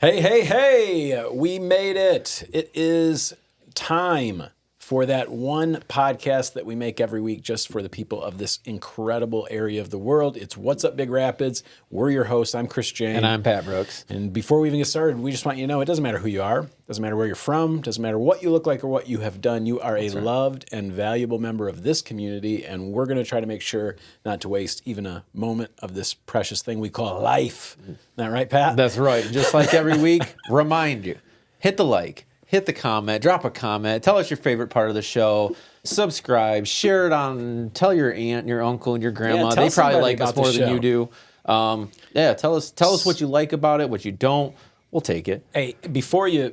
Hey, hey, hey, we made it. It is time for that one podcast that we make every week just for the people of this incredible area of the world. It's What's Up Big Rapids. We're your hosts. I'm Chris Jane. And I'm Pat Brooks. And before we even get started, we just want you to know it doesn't matter who you are. Doesn't matter where you're from. Doesn't matter what you look like or what you have done. You are a loved and valuable member of this community, and we're going to try to make sure not to waste even a moment of this precious thing we call life. Isn't that right, Pat? That's right. Just like every week, remind you, hit the like, hit the comment, drop a comment, tell us your favorite part of the show, subscribe, share it on, tell your aunt, your uncle, and your grandma. Yeah, they probably like about us more than you do. Tell us what you like about it, what you don't. We'll take it. Hey, before you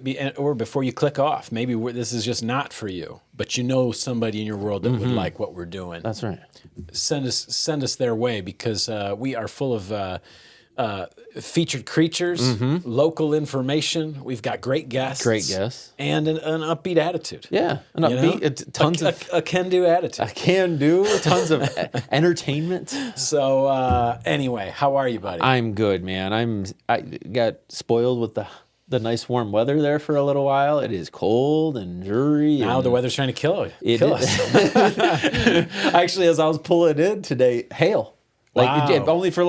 click off, maybe this is just not for you, but you know somebody in your world that would like what we're doing. That's right. Send us their way, because we are full of featured creatures, local information. We've got great guests, and an upbeat attitude. Yeah, an upbeat, tons of a can-do attitude. A can-do, tons of entertainment. So anyway, how are you, buddy? I'm good, man. I got spoiled with the nice warm weather there for a little while. It is cold and dreary. Now the weather's trying to kill us. Actually, as I was pulling in today, hail. Like only for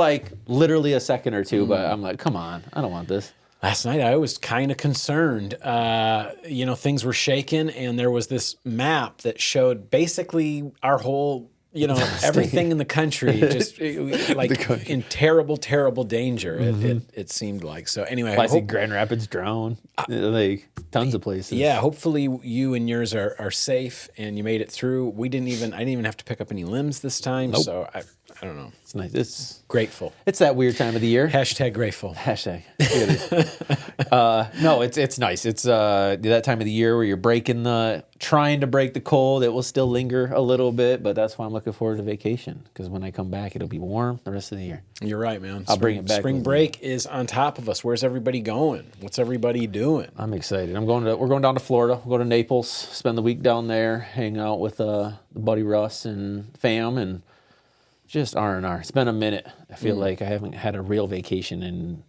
literally a second or two, but I'm like, come on, I don't want this. Last night I was kind of concerned. Things were shaking, and there was this map that showed basically our whole, everything in the country, just in terrible, terrible danger. It seemed like. So anyway, I see Grand Rapids drown, tons of places. Yeah, hopefully you and yours are safe and you made it through. I didn't even have to pick up any limbs this time. Nope. So I don't know. It's nice. It's grateful. It's that weird time of the year. Hashtag grateful. Hashtag. No, it's nice. It's that time of the year where you're trying to break the cold. It will still linger a little bit, but that's why I'm looking forward to vacation, because when I come back, it'll be warm the rest of the year. You're right, man. I'll bring it back. Spring break is on top of us. Where's everybody going? What's everybody doing? I'm excited. We're going down to Florida. We'll go to Naples, spend the week down there, hang out with the buddy Russ and fam, and just R&R. It's been a minute. I feel like I haven't had a real vacation in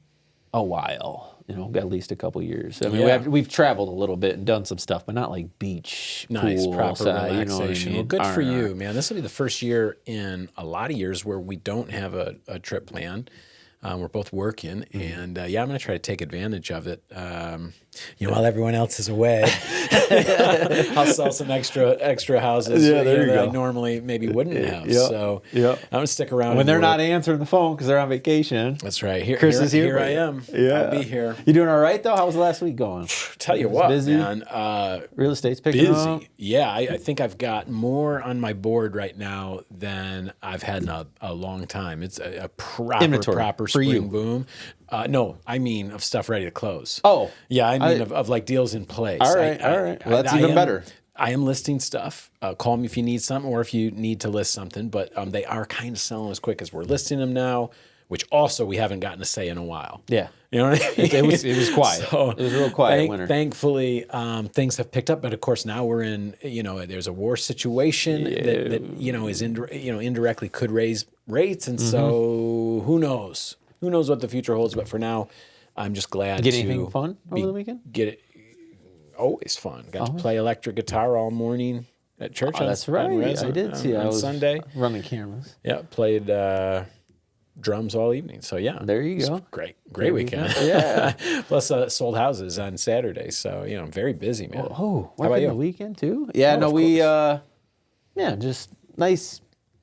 a while. At least a couple years. I mean, we've traveled a little bit and done some stuff, but not like beach, nice, pool, proper relaxation. You know what I mean? Well, good for you, man. This will be the first year in a lot of years where we don't have a trip planned. We're both working, and I'm going to try to take advantage of it. While everyone else is away, I'll sell some extra houses. That I normally maybe wouldn't have. Yep. So I'm going to stick around when they're not answering the phone because they're on vacation. That's right. Chris is here. Here I am. Yeah. I'll be here. You doing all right though? How was the last week going? Tell you what, busy? Man. Real estate's picking up. Yeah, I think I've got more on my board right now than I've had in a long time. It's a proper spring boom. No, I mean of stuff ready to close. Oh. Yeah, I mean of like deals in place. All right. Well, that's even better. I am listing stuff. Call me if you need something or if you need to list something. But they are kind of selling as quick as we're listing them now, which also we haven't gotten a say in a while. Yeah. You know what I mean? It was quiet. So, it was real quiet winter. Thankfully, things have picked up. But of course, now we're in, there's a war situation that is indirectly could raise rates. And so who knows? Who knows what the future holds? But for now, I'm just glad Get anything fun over the weekend? Get it. Always fun. Got to play electric guitar all morning at church. That's right. I did see. I was Sunday running cameras. Yeah, played drums all evening. So yeah, there you go. Great weekend. Yeah. Plus sold houses on Saturday. So I'm very busy, man. Oh, how about you? The weekend too? Yeah, we just nice.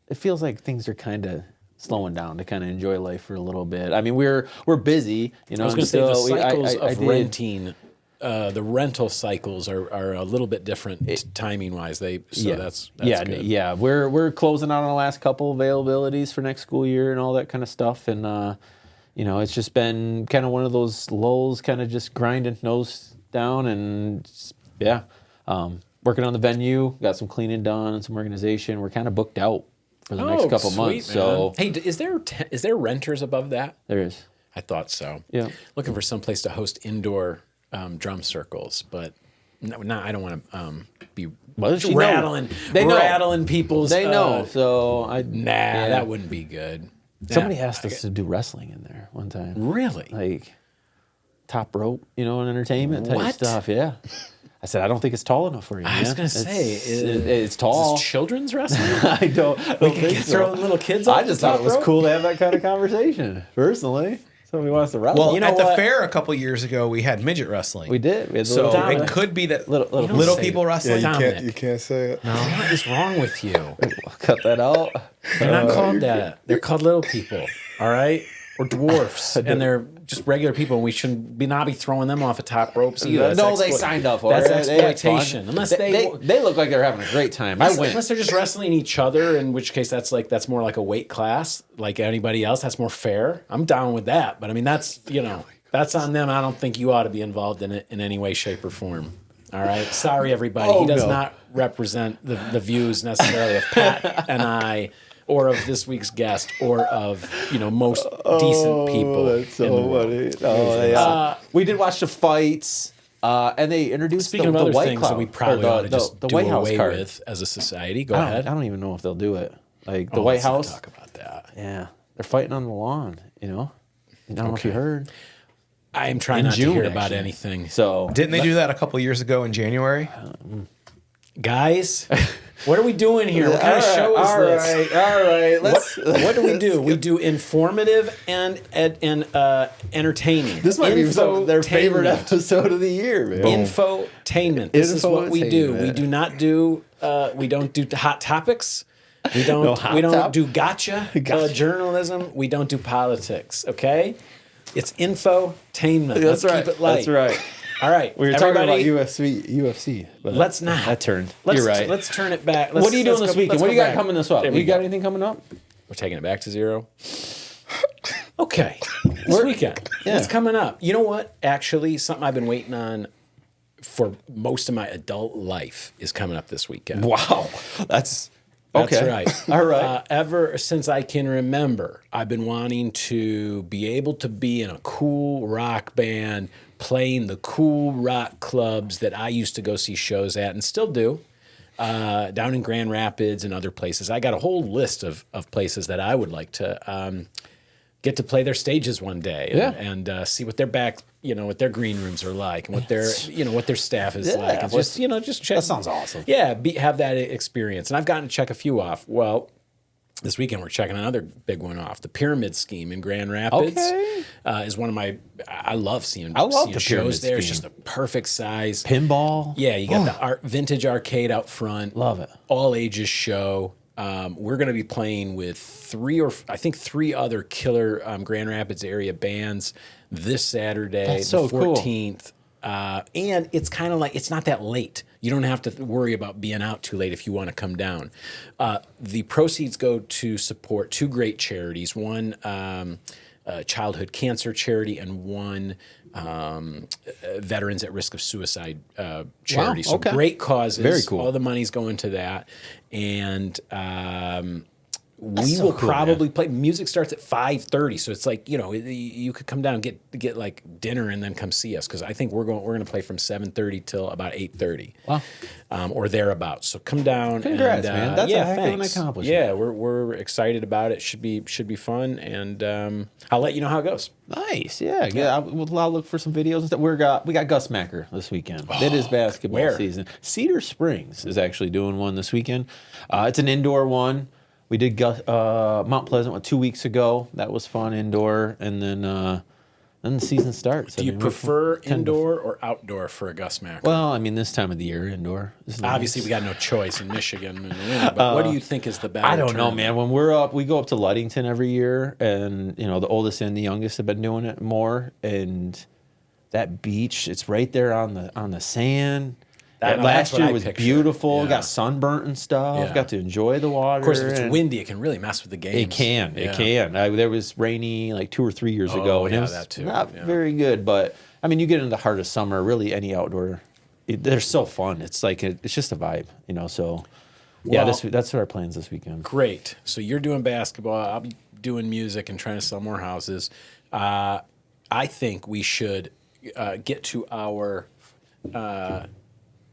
It feels like things are kind of slowing down to kind of enjoy life for a little bit. I mean, we're busy. I was going to say the cycles of renting. The rental cycles are a little bit different timing wise. That's good. Yeah. We're closing out on the last couple availabilities for next school year and all that kind of stuff. And it's just been kind of one of those lulls, kind of just grinding nose down and working on the venue. Got some cleaning done and some organization. We're kind of booked out for the next couple months. Man. So hey, is there renters above that? There is. I thought so. Yeah. Looking for some place to host indoor drum circles, but I don't want to be rattling people's. They know, so that wouldn't be good. Somebody asked us to do wrestling in there one time. Really? Like, top rope, you know, and entertainment type What? stuff. Yeah. I said, I don't think it's tall enough for you. I was man. gonna say it's tall. Is this children's wrestling? I don't think so. Throw little kids off I just the thought top it was rope? cool to have that kind of conversation. Personally, somebody wants to wrestle. Well, You know at the what? fair a couple years ago, we had midget wrestling. we did. We had the So little it town. could be that Little- little say people that. wrestling. Dominic. You can't say it. What is wrong with you? Cut that out. They're not called that. They're called little people. All right, or dwarfs, and they're just regular people. And we shouldn't not be throwing them off of top ropes either. No, That's they signed up for That's it. They had exploitation. fun. Unless they look like they're having a great time. I went. Unless they're just wrestling each other, in which case that's more like a weight class, like anybody else. That's more fair. I'm down with that. But I mean, that's that's on them. I don't think you ought to be involved in it in any way, shape, or form. All right. Sorry, everybody. Oh, He does no. not represent the views necessarily of Pat and I, or of this week's guest, or of most decent people. That's so in the world. funny. Oh, yeah. We did watch the fights, and they introduced Speaking the of other White things Cloud, that we probably or ought to just the do White House away card. with as a society. Go I ahead. don't even know if they'll do it. Like the Oh, White let's not House. talk about that. Yeah, they're fighting on the lawn. I don't know if you heard. I am trying In not June, to hear about actually. anything. So Didn't they do that a couple years ago in January? Guys, what are we doing here? What kind of show is this? All right. Let's. What do we do? We do informative and entertaining. This might be their favorite Infotainment. episode of the year, man. Infotainment. This is what we do. We do not do. We don't do hot topics. We don't. No hot we don't top? do gotcha, journalism. We don't do politics. Okay, it's infotainment. That's Let's right. Keep it light. That's right. All right. We were talking about everybody, UFC. But Let's not. That turned. Let's, You're right. Let's turn it back. What are you doing this weekend? What do you got coming this up? There we You got go. anything coming up? We're taking it back to zero. Okay. This weekend. Yeah. It's coming up. You know what? Actually, something I've been waiting on for most of my adult life is coming up this weekend. Wow, that's That's okay. right. All right. Ever since I can remember, I've been wanting to be able to be in a cool rock band, playing the cool rock clubs that I used to go see shows at and still do, down in Grand Rapids and other places. I got a whole list of places that I would like to get to play their stages one day and see what their what their green rooms are like and what their what their staff is like. And just check. That sounds awesome. Yeah, have that experience. And I've gotten to check a few off. Well, this weekend we're checking another big one off. The Pyramid Scheme in Grand Rapids is one of my. I love seeing the shows Pyramid there. It's Scheme. just a perfect size. Pinball. Yeah, you got the vintage arcade out front. Love it. All ages show. We're going to be playing with three other killer Grand Rapids area bands this Saturday, That's so the 14th. And it's kind of like, it's not that late. You don't have to worry about being out too late if you want to come down. The proceeds go to support two great charities, one childhood cancer charity and one veterans at risk of suicide charity. So okay. great causes. Very cool. All the money's going to that. And we so will cool, probably play. Music starts at 5:30, so it's like you could come down and get like dinner and then come see us because I think we're going to play from 7:30 till about 8:30, or thereabouts. So come down. Congrats, and, man! That's a heck of an thanks. accomplishment. Yeah, we're excited about it. Should be fun, and I'll let you know how it goes. Nice, yeah. I'll look for some videos and stuff. We got Gus Macker this weekend. It is basketball Where? season. Cedar Springs is actually doing one this weekend. It's an indoor one. We did Mount Pleasant 2 weeks ago. That was fun indoor, and then the season starts. Do you prefer indoor or outdoor for a Gus Macker? Well, I mean, this time of the year, indoor. Is nice. Obviously, we got no choice in Michigan in the winter, but what do you think is the better? I don't know, term? man. When we're up, we go up to Ludington every year, and the oldest and the youngest have been doing it more. And that beach, it's right there on the sand. That's last what year I was picture. beautiful. Yeah. Got sunburnt and stuff. Yeah. Got to enjoy the water. Of course, if it's and windy, it can really mess with the games. It can. Yeah. It can. There was rainy like 2 or 3 years ago, and yeah, it was that too. not Yeah. very good. But I mean, you get into the heart of summer. Really, any outdoor, they're so fun. It's like it's just a vibe, So yeah, Well- that's our plans this weekend. Great. So you're doing basketball. I'll be doing music and trying to sell more houses. I think we should get to our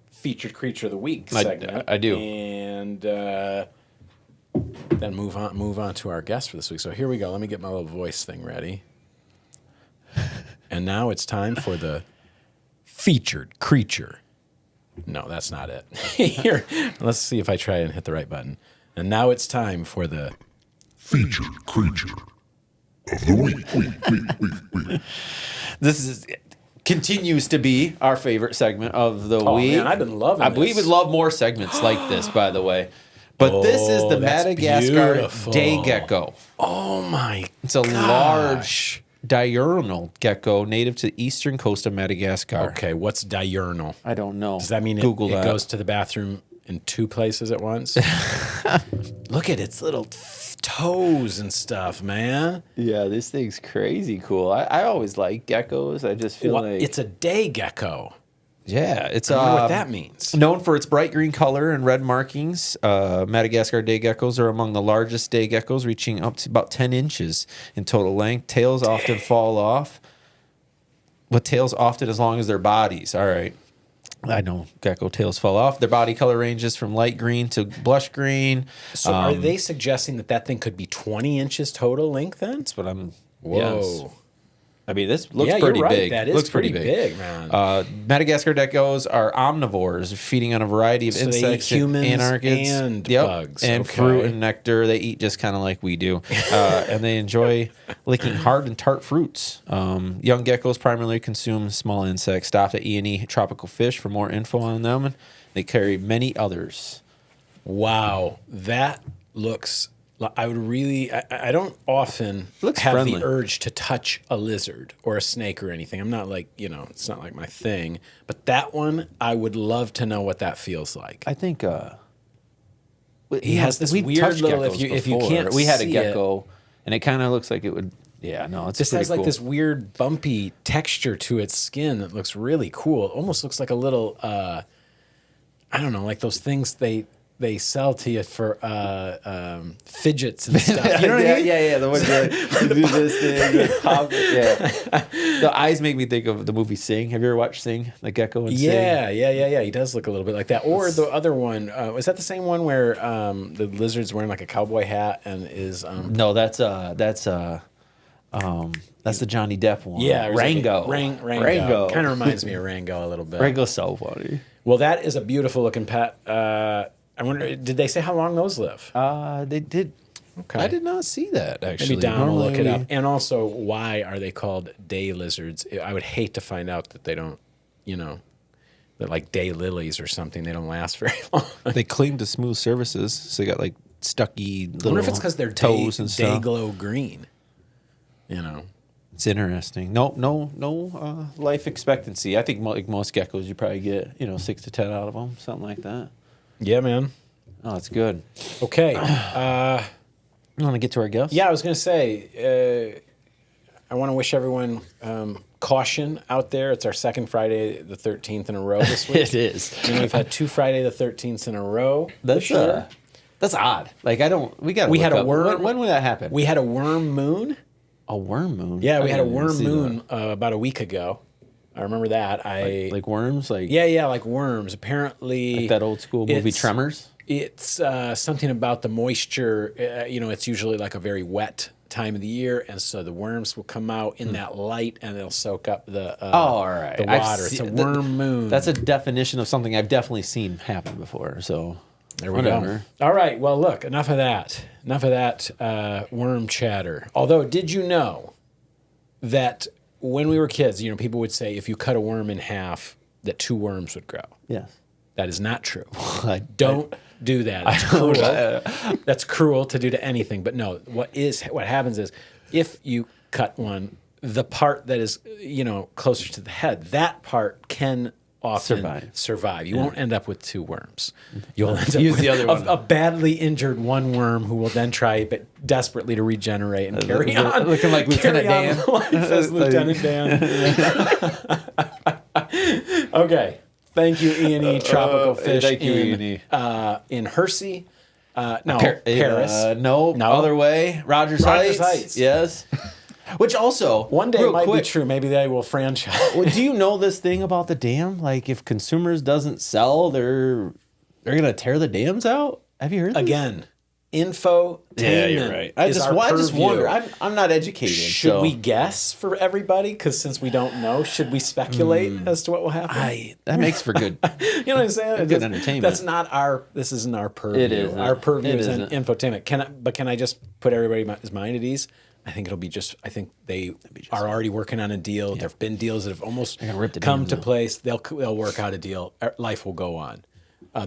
featured creature of the week segment. I do. And then move on to our guest for this week. So here we go. Let me get my little voice thing ready. And now it's time for the featured creature. No, that's not it. Here, let's see if I try and hit the right button. And now it's time for the Featured creature of the week. This continues to be our favorite segment of the week. Man, I've been loving We this. would love more segments like this, by the way. But this is the that's Madagascar beautiful. day gecko. Oh my! It's a large diurnal gecko native to the eastern coast of Madagascar. Okay, what's diurnal? I don't know. Does that mean Google it that. goes to the bathroom in 2 places at once? Look at its little toes and stuff, man. Yeah, this thing's crazy cool. I always like geckos. I just feel like It's a day gecko. yeah, it's I wonder what that means. known for its bright green color and red markings. Madagascar day geckos are among the largest day geckos, reaching up to about 10 inches in total length. Tails often fall off, with tails often as long as their bodies. All right. I know gecko tails fall off. Their body color ranges from light green to blush green. So are they suggesting that thing could be 20 inches total length then? That's what I'm. Whoa. Yes. I mean, this looks Yeah, pretty you're right. big. That is looks pretty big, man. Madagascar geckos are omnivores, feeding on a variety of So they eat insects, humans anarchids, and bugs. and Okay. fruit and nectar. They eat just kind of like we do, and they enjoy licking hard and tart fruits. Young geckos primarily consume small insects. Stop at E&E Tropical Fish for more info on them. They carry many others. Wow, that looks. I would really. I don't often Looks have friendly. the urge to touch a lizard or a snake or anything. I'm not like it's not like my thing. But that one, I would love to know what that feels like. I think He has this we've weird touched little. geckos If you before. can't, we had a see gecko, and it kind of looks like it would. Yeah, no, it's This pretty has like cool. this weird bumpy texture to its skin that looks really cool. It almost looks like a little, I don't know, like those things they sell to you for fidgets and stuff. You know what I mean? Yeah. The one you do this thing. Yeah. The eyes make me think of the movie Sing. Have you ever watched Sing? The gecko in Sing? Yeah. He does look a little bit like that. Or the other one, was that the same one where the lizard's wearing like a cowboy hat and is... No, that's the Johnny Depp one. yeah, Rango. Rango. Kind of reminds me of Rango a little bit. Rango's so funny. Well, that is a beautiful looking pet. I wonder, did they say how long those live? They did. Okay. I did not see that, actually. Maybe Don will look it Normally- up. And also, why are they called day lizards? I would hate to find out that they don't, they're like day lilies or something. They don't last very long. They cling to smooth surfaces, so they got like stucky little I wonder if it's because they're toes day, and day stuff. glow green. It's interesting. No life expectancy. I think like most geckos, you probably get 6 to 10 out of them, something like that. Yeah, man. Oh, that's good. Okay. You want to get to our guests? Yeah, I was going to say, I want to wish everyone caution out there. It's our second Friday the 13th in a row this week. It is. We've had 2 Friday the 13th in a row this year. That's odd. Like We had a worm. When would that happen? We had a worm moon. A worm moon. Yeah, we I had a didn't even worm see moon about a week ago. I remember that. Like worms, like yeah, like worms. Apparently, like that old school movie it's- Tremors. It's something about the moisture. It's usually like a very wet time of the year, and so the worms will come out in that light, and they'll soak up the All right. the I've water. It's a seen- worm moon. That's a definition of something I've definitely seen happen before. So There we go. All right. Well, look, enough of that. Enough of that worm chatter. Although, did you know that when we were kids, people would say if you cut a worm in half, that 2 worms would grow. Yes. That is not true. Don't. Do that. That's cruel. That's cruel to do to anything. But no, what happens is if you cut one, the part that is closer to the head, that part can often survive. You won't end up with 2 worms. You'll end up Use with the other one. a badly injured one worm who will then try but desperately to regenerate and carry on. Looking like Lieutenant Dan. Life as Lieutenant Dan. Okay. Thank you, E&E Tropical Fish. Thank you, E&E. In Hersey. No, Paris. Paris. No, other way. Rogers Heights. Yes. Which also, One day real it might quick, be true. Maybe they will franchise. Well, do you know this thing about the dam? Like, if consumers doesn't sell, they're gonna tear the dams out. Have you heard this? Again, infotainment. Yeah, you're right. I just wonder. I'm not educated. Should we guess for everybody? Because since we don't know, should we speculate as to what will happen? That makes for good. You know what I'm saying? Good entertainment. That's not our. This isn't our purview. It isn't. Our purview It is isn't. infotainment. Can I just put everybody's mind at ease? I think it'll be just. I think they are already working on a deal. There have been deals that have almost come to place. They'll work out a deal. Life will go on.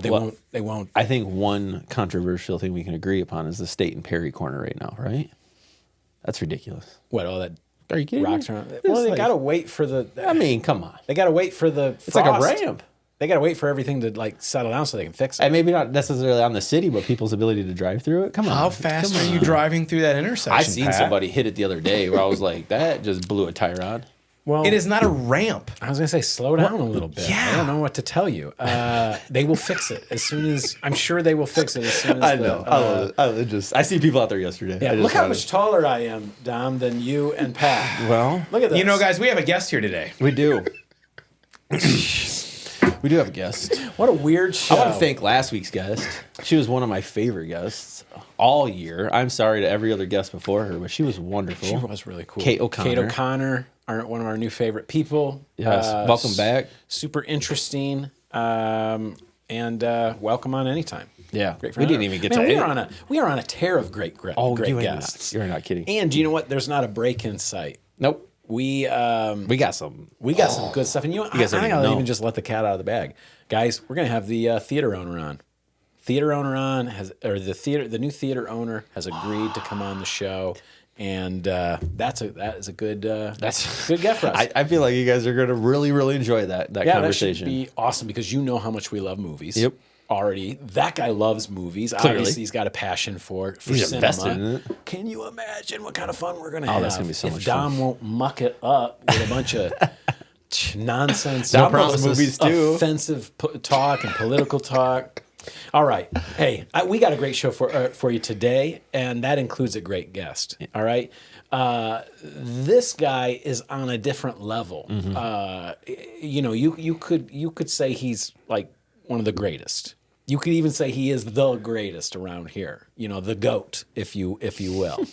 They won't. I think one controversial thing we can agree upon is the State and Perry corner right now, right? That's ridiculous. What, all that Are you kidding rocks me? around? Well, they got to wait for the. I mean, come on. They got to wait for the. It's like a frost. ramp. They got to wait for everything to like settle down so they can fix it. And maybe not necessarily on the city, but people's ability to drive through it. Come on. How fast are you driving through that intersection? I seen Pat? somebody hit it the other day where I was like, that just blew a tire on. Well, It is not a ramp. I was gonna say slow down a little bit. Yeah. I don't know what to tell you. They will fix it as soon as I'm sure they will fix it as soon as I know. I see people out there yesterday. Yeah, look how much taller I am, Dom, than you and Pat. Well, Look at this. You know, guys, we have a guest here today. we do. We do have a guest. What a weird show. I want to thank last week's guest. She was one of my favorite guests all year. I'm sorry to every other guest before her, but she was wonderful. She was really cool. Kate O'Connor. Kate O'Connor, one of our new favorite people. Yes, welcome back. Super interesting, and welcome on anytime. Yeah, Great we didn't even get to. We are on a tear of great guests. You're not kidding. And do you know what? There's not a break in sight. Nope. We got some. some good stuff, and I guys don't think even I'll know. even just let the cat out of the bag, guys. We're gonna have the theater owner on. The new theater owner has agreed to come on the show, and that is a good that's a good get for us. I feel like you guys are going to really, really enjoy that conversation. That should be awesome because you know how much we love movies. Yep. Already, that guy loves movies. Clearly. Obviously, he's got a passion for He's cinema. invested in it. Can you imagine what kind of fun we're going to have? That's gonna be so if much Dom fun. won't muck it up with a bunch of nonsense, Dom loves movies too. offensive talk and political talk. All right, hey, we got a great show for you today, and that includes a great guest. All right, this guy is on a different level. You could say he's like one of the greatest. You could even say he is the greatest around here. The GOAT, if you will,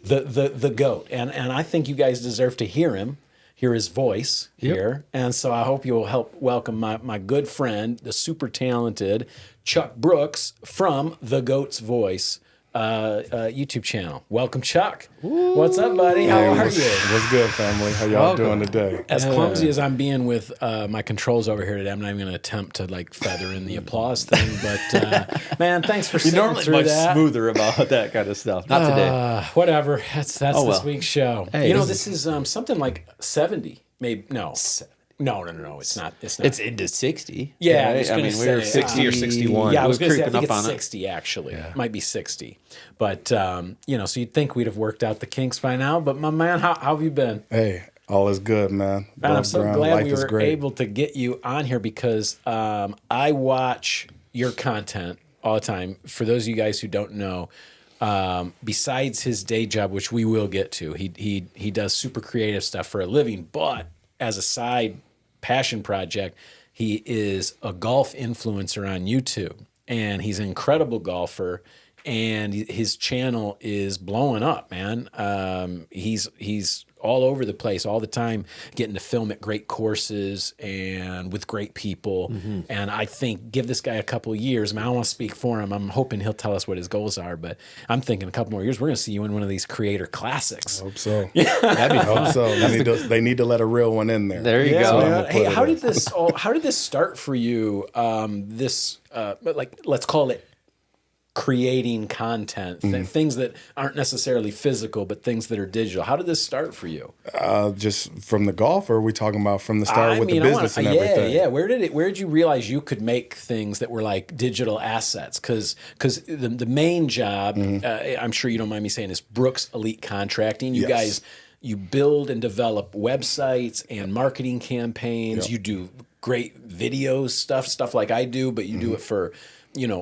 the GOAT. And I think you guys deserve to hear his voice here. And so I hope you'll help welcome my good friend, the super talented Chuck Brooks from the GOAT's Voice YouTube channel. Welcome, Chuck. Ooh. What's up, buddy? How are you? What's good, family? How y'all doing today? As clumsy as I'm being with my controls over here today, I'm not even going to attempt to feather in the applause thing. But man, thanks for sitting normally through much that. smoother about that kind of stuff. Not today. Whatever. That's this week's show. Hey, this is something like 70, maybe. No. No. It's not. It's not. It's into 60. Yeah, right? I was we gonna were say, 60 or 61. Yeah, I was going to say, I creeping think up it's on 60, actually. Yeah. It might be 60. But, so you'd think we'd have worked out the kinks by now. But, my man, how have you been? Hey, all is good, man. And I'm so glad Life we is were great. able to get you on here because I watch your content all the time. For those of you guys who don't know, besides his day job, which we will get to, he does super creative stuff for a living. But as a side passion project, he is a golf influencer on YouTube, and he's an incredible golfer, and his channel is blowing up, man. He's all over the place all the time, getting to film at great courses and with great people. Mm-hmm. And I think give this guy a couple of years. I mean, I don't want to speak for him. I'm hoping he'll tell us what his goals are, but I'm thinking a couple more years, we're going to see you in one of these creator classics. Hope so. That'd be fun. Hope so. They need to let a real one in there. There you go. Man. Hey, how did this start for you? Let's call it creating content, things that aren't necessarily physical, but things that are digital. How did this start for you? Just from the golf, or are we talking about from the start with the business and everything? Yeah. Where did you realize you could make things that were like digital assets? Because the main job, I'm sure you don't mind me saying, is Brooks Elite Contracting. You guys, you build and develop websites and marketing campaigns. Yep. You do great videos, stuff like I do, but you do it for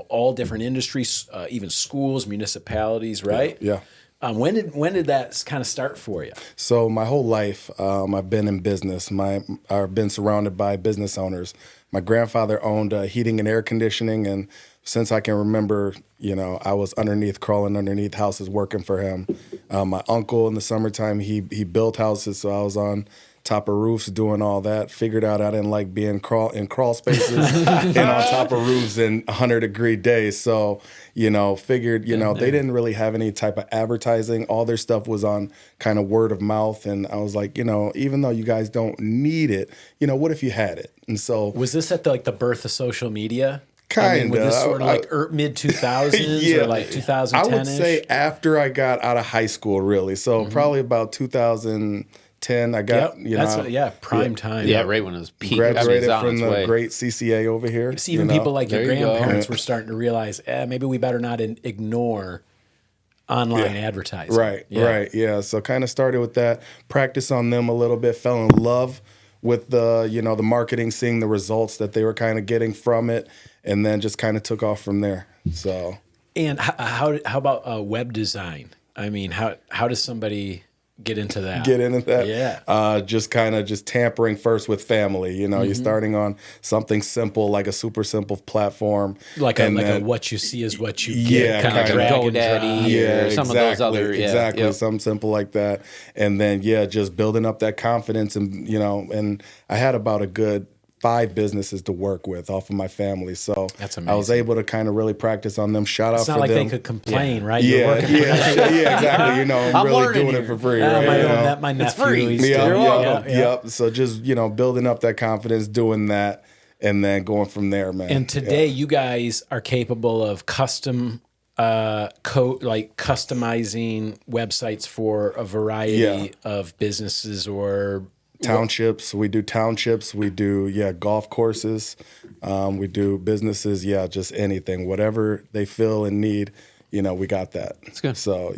all different industries, even schools, municipalities, right? Yeah. When did that kind of start for you? So my whole life, I've been in business. I've been surrounded by business owners. My grandfather owned heating and air conditioning, and since I can remember, I was crawling underneath houses working for him. My uncle in the summertime, he built houses, so I was on top of roofs doing all that. Figured out I didn't like being in crawl spaces and on top of roofs in 100-degree days. So, figured, they didn't really have any type of advertising. All their stuff was on kind of word of mouth. And I was like, even though you guys don't need it, what if you had it? And so was this at the birth of social media? Kind of. Was this sort of mid 2000s or like 2010? I would say after I got out of high school, really. So probably about 2010, I got, prime time. Yeah, right when it was peak. Graduated from the great CCA over here. See, even people like your grandparents were starting to realize, maybe we better not ignore online advertising. Right. Yeah. So kind of started with that, practice on them a little bit, fell in love with the, the marketing, seeing the results that they were kind of getting from it, and then just kind of took off from there. So. And how about web design? I mean, how does somebody get into that? Yeah. Just tampering first with family. You're starting on something simple, like a super simple platform. Like a what you see is what you get. Kind of like a GoDaddy or some of those other. Exactly. Something simple like that. And then, just building up that confidence. And, and I had about a good 5 businesses to work with off of my family. So that's amazing. I was able to kind of really practice on them. Shout out for them. It's not like they could complain, right? Yeah, exactly. I'm really doing it for free. Right? My nephew. Yep. So just, building up that confidence, doing that, and then going from there, man. And today you guys are capable of customizing websites for a variety of businesses or townships. We do townships. We do golf courses. We do businesses. Just anything, whatever they feel and need. We got that. That's good. So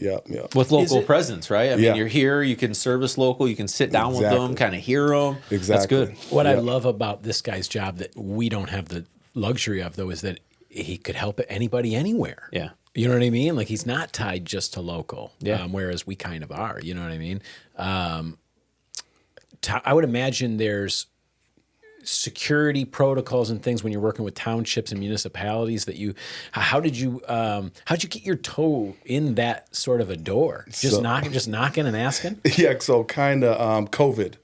with local presence, right? I mean, you're here. You can service local. You can sit down with them, kind of hear them. Exactly. That's good. What I love about this guy's job that we don't have the luxury of, though, is that he could help anybody anywhere. Yeah. You know what I mean? Like, he's not tied just to local. Yeah. Whereas we kind of are. You know what I mean? I would imagine there's security protocols and things when you're working with townships and municipalities that how'd you get your toe in that sort of a door? Just knocking and asking? Yeah. So kind of COVID.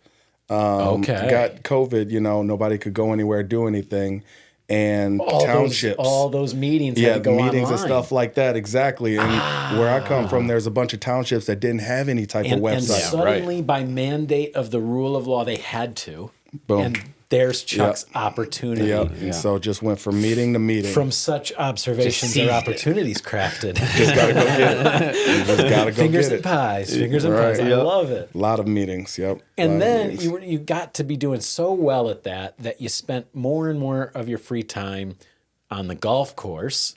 Got COVID, nobody could go anywhere, do anything. And townships. All those meetings had to go meetings online. And stuff like that, exactly. And where I come from, there's a bunch of townships that didn't have any type of website. And suddenly, by mandate of the rule of law, they had to. Boom. And there's Chuck's opportunity. Yep. And so just went from meeting to meeting. From such observations are opportunities crafted. Just got to go get it. Just got to go Fingers get and pies. Fingers and pies. I love it. A lot of meetings, yep. And then you got to be doing so well at that you spent more and more of your free time on the golf course.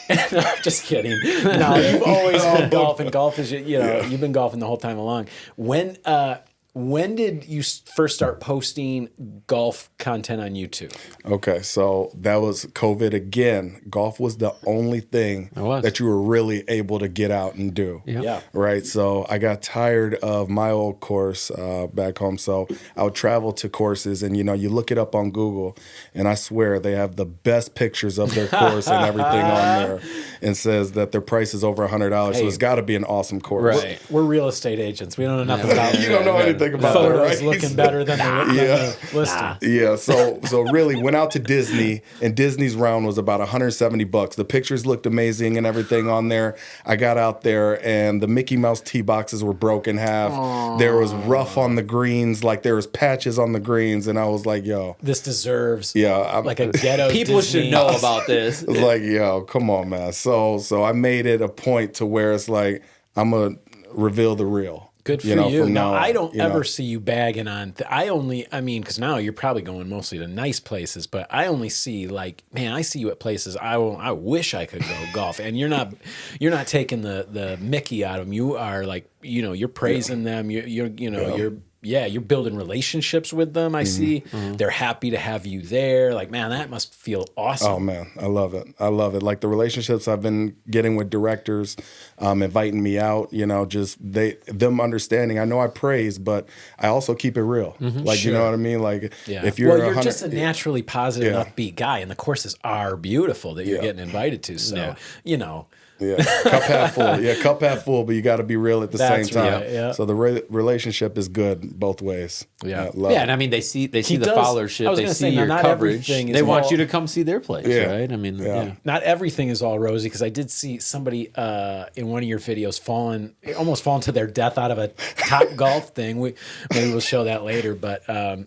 I'm just kidding. No, you've always been golfing. Golf is, you've been golfing the whole time along. When did you first start posting golf content on YouTube? Okay, so that was COVID again. Golf was the only thing that you were really able to get out and do. Yeah. Right, so I got tired of my old course back home. So I would travel to courses and, you look it up on Google and I swear they have the best pictures of their course and everything on there and says that their price is over $100. So it's got to be an awesome course. Right. We're real estate agents. We don't know nothing about it. You don't know anything about photos that, right? looking better than the listing. Yeah, so really went out to Disney, and Disney's round was about $170. The pictures looked amazing and everything on there. I got out there, and the Mickey Mouse tee boxes were broken half. Aww. There was rough on the greens, like there was patches on the greens, and I was like, yo. This deserves like a ghetto People Disney. should know about this. It's like, yo, come on, man. So I made it a point to where it's like, I'm going to reveal the real. Good for you. Now, I don't ever see you bagging on. Because now you're probably going mostly to nice places, but I only see I see you at places I wish I could go golf, and you're not taking the Mickey out of them. You are you're praising them. You're you're building relationships with them. I see they're happy to have you there. Like, man, that must feel awesome. Oh man, I love it. I love it. Like the relationships I've been getting with directors, inviting me out, just them understanding. I know I praise, but I also keep it real. Like, you know what I mean? Like if you're just a naturally positive and upbeat guy, and the courses are beautiful that you're getting invited to. So, Yeah, cup half full. Yeah, cup half full, but you got to be real at the same time. Right, yeah. So the relationship is good both ways. Yeah, and I mean they see the followership, they see your coverage. They want you to come see their place, right? I mean, not everything is all rosy, because I did see somebody in one of your videos almost falling to their death out of a Top Golf thing. Maybe we'll show that later. But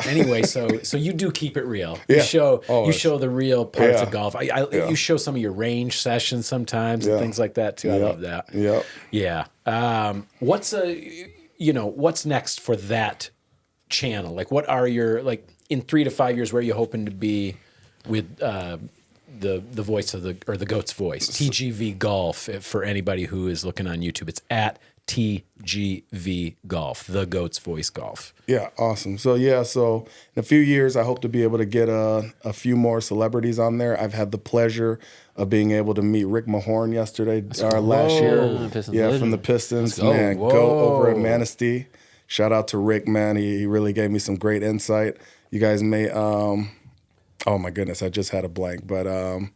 anyway, so you do keep it real. Yeah. You show the real parts of golf. You show some of your range sessions sometimes and things like that too. I love that. Yeah. What's next for that channel? Like, what are your, like, in 3 to 5 years, where are you hoping to be with the voice of the GOAT's voice? TGV Golf, for anybody who is looking on YouTube. It's at TGV Golf, the GOAT's voice golf. Yeah, awesome. So in a few years, I hope to be able to get a few more celebrities on there. I've had the pleasure of being able to meet Rick Mahorn last year. From the Pistons. Man, go over at Manistee. Shout out to Rick, man. He really gave me some great insight. You guys may, oh my goodness, I just had a blank, but I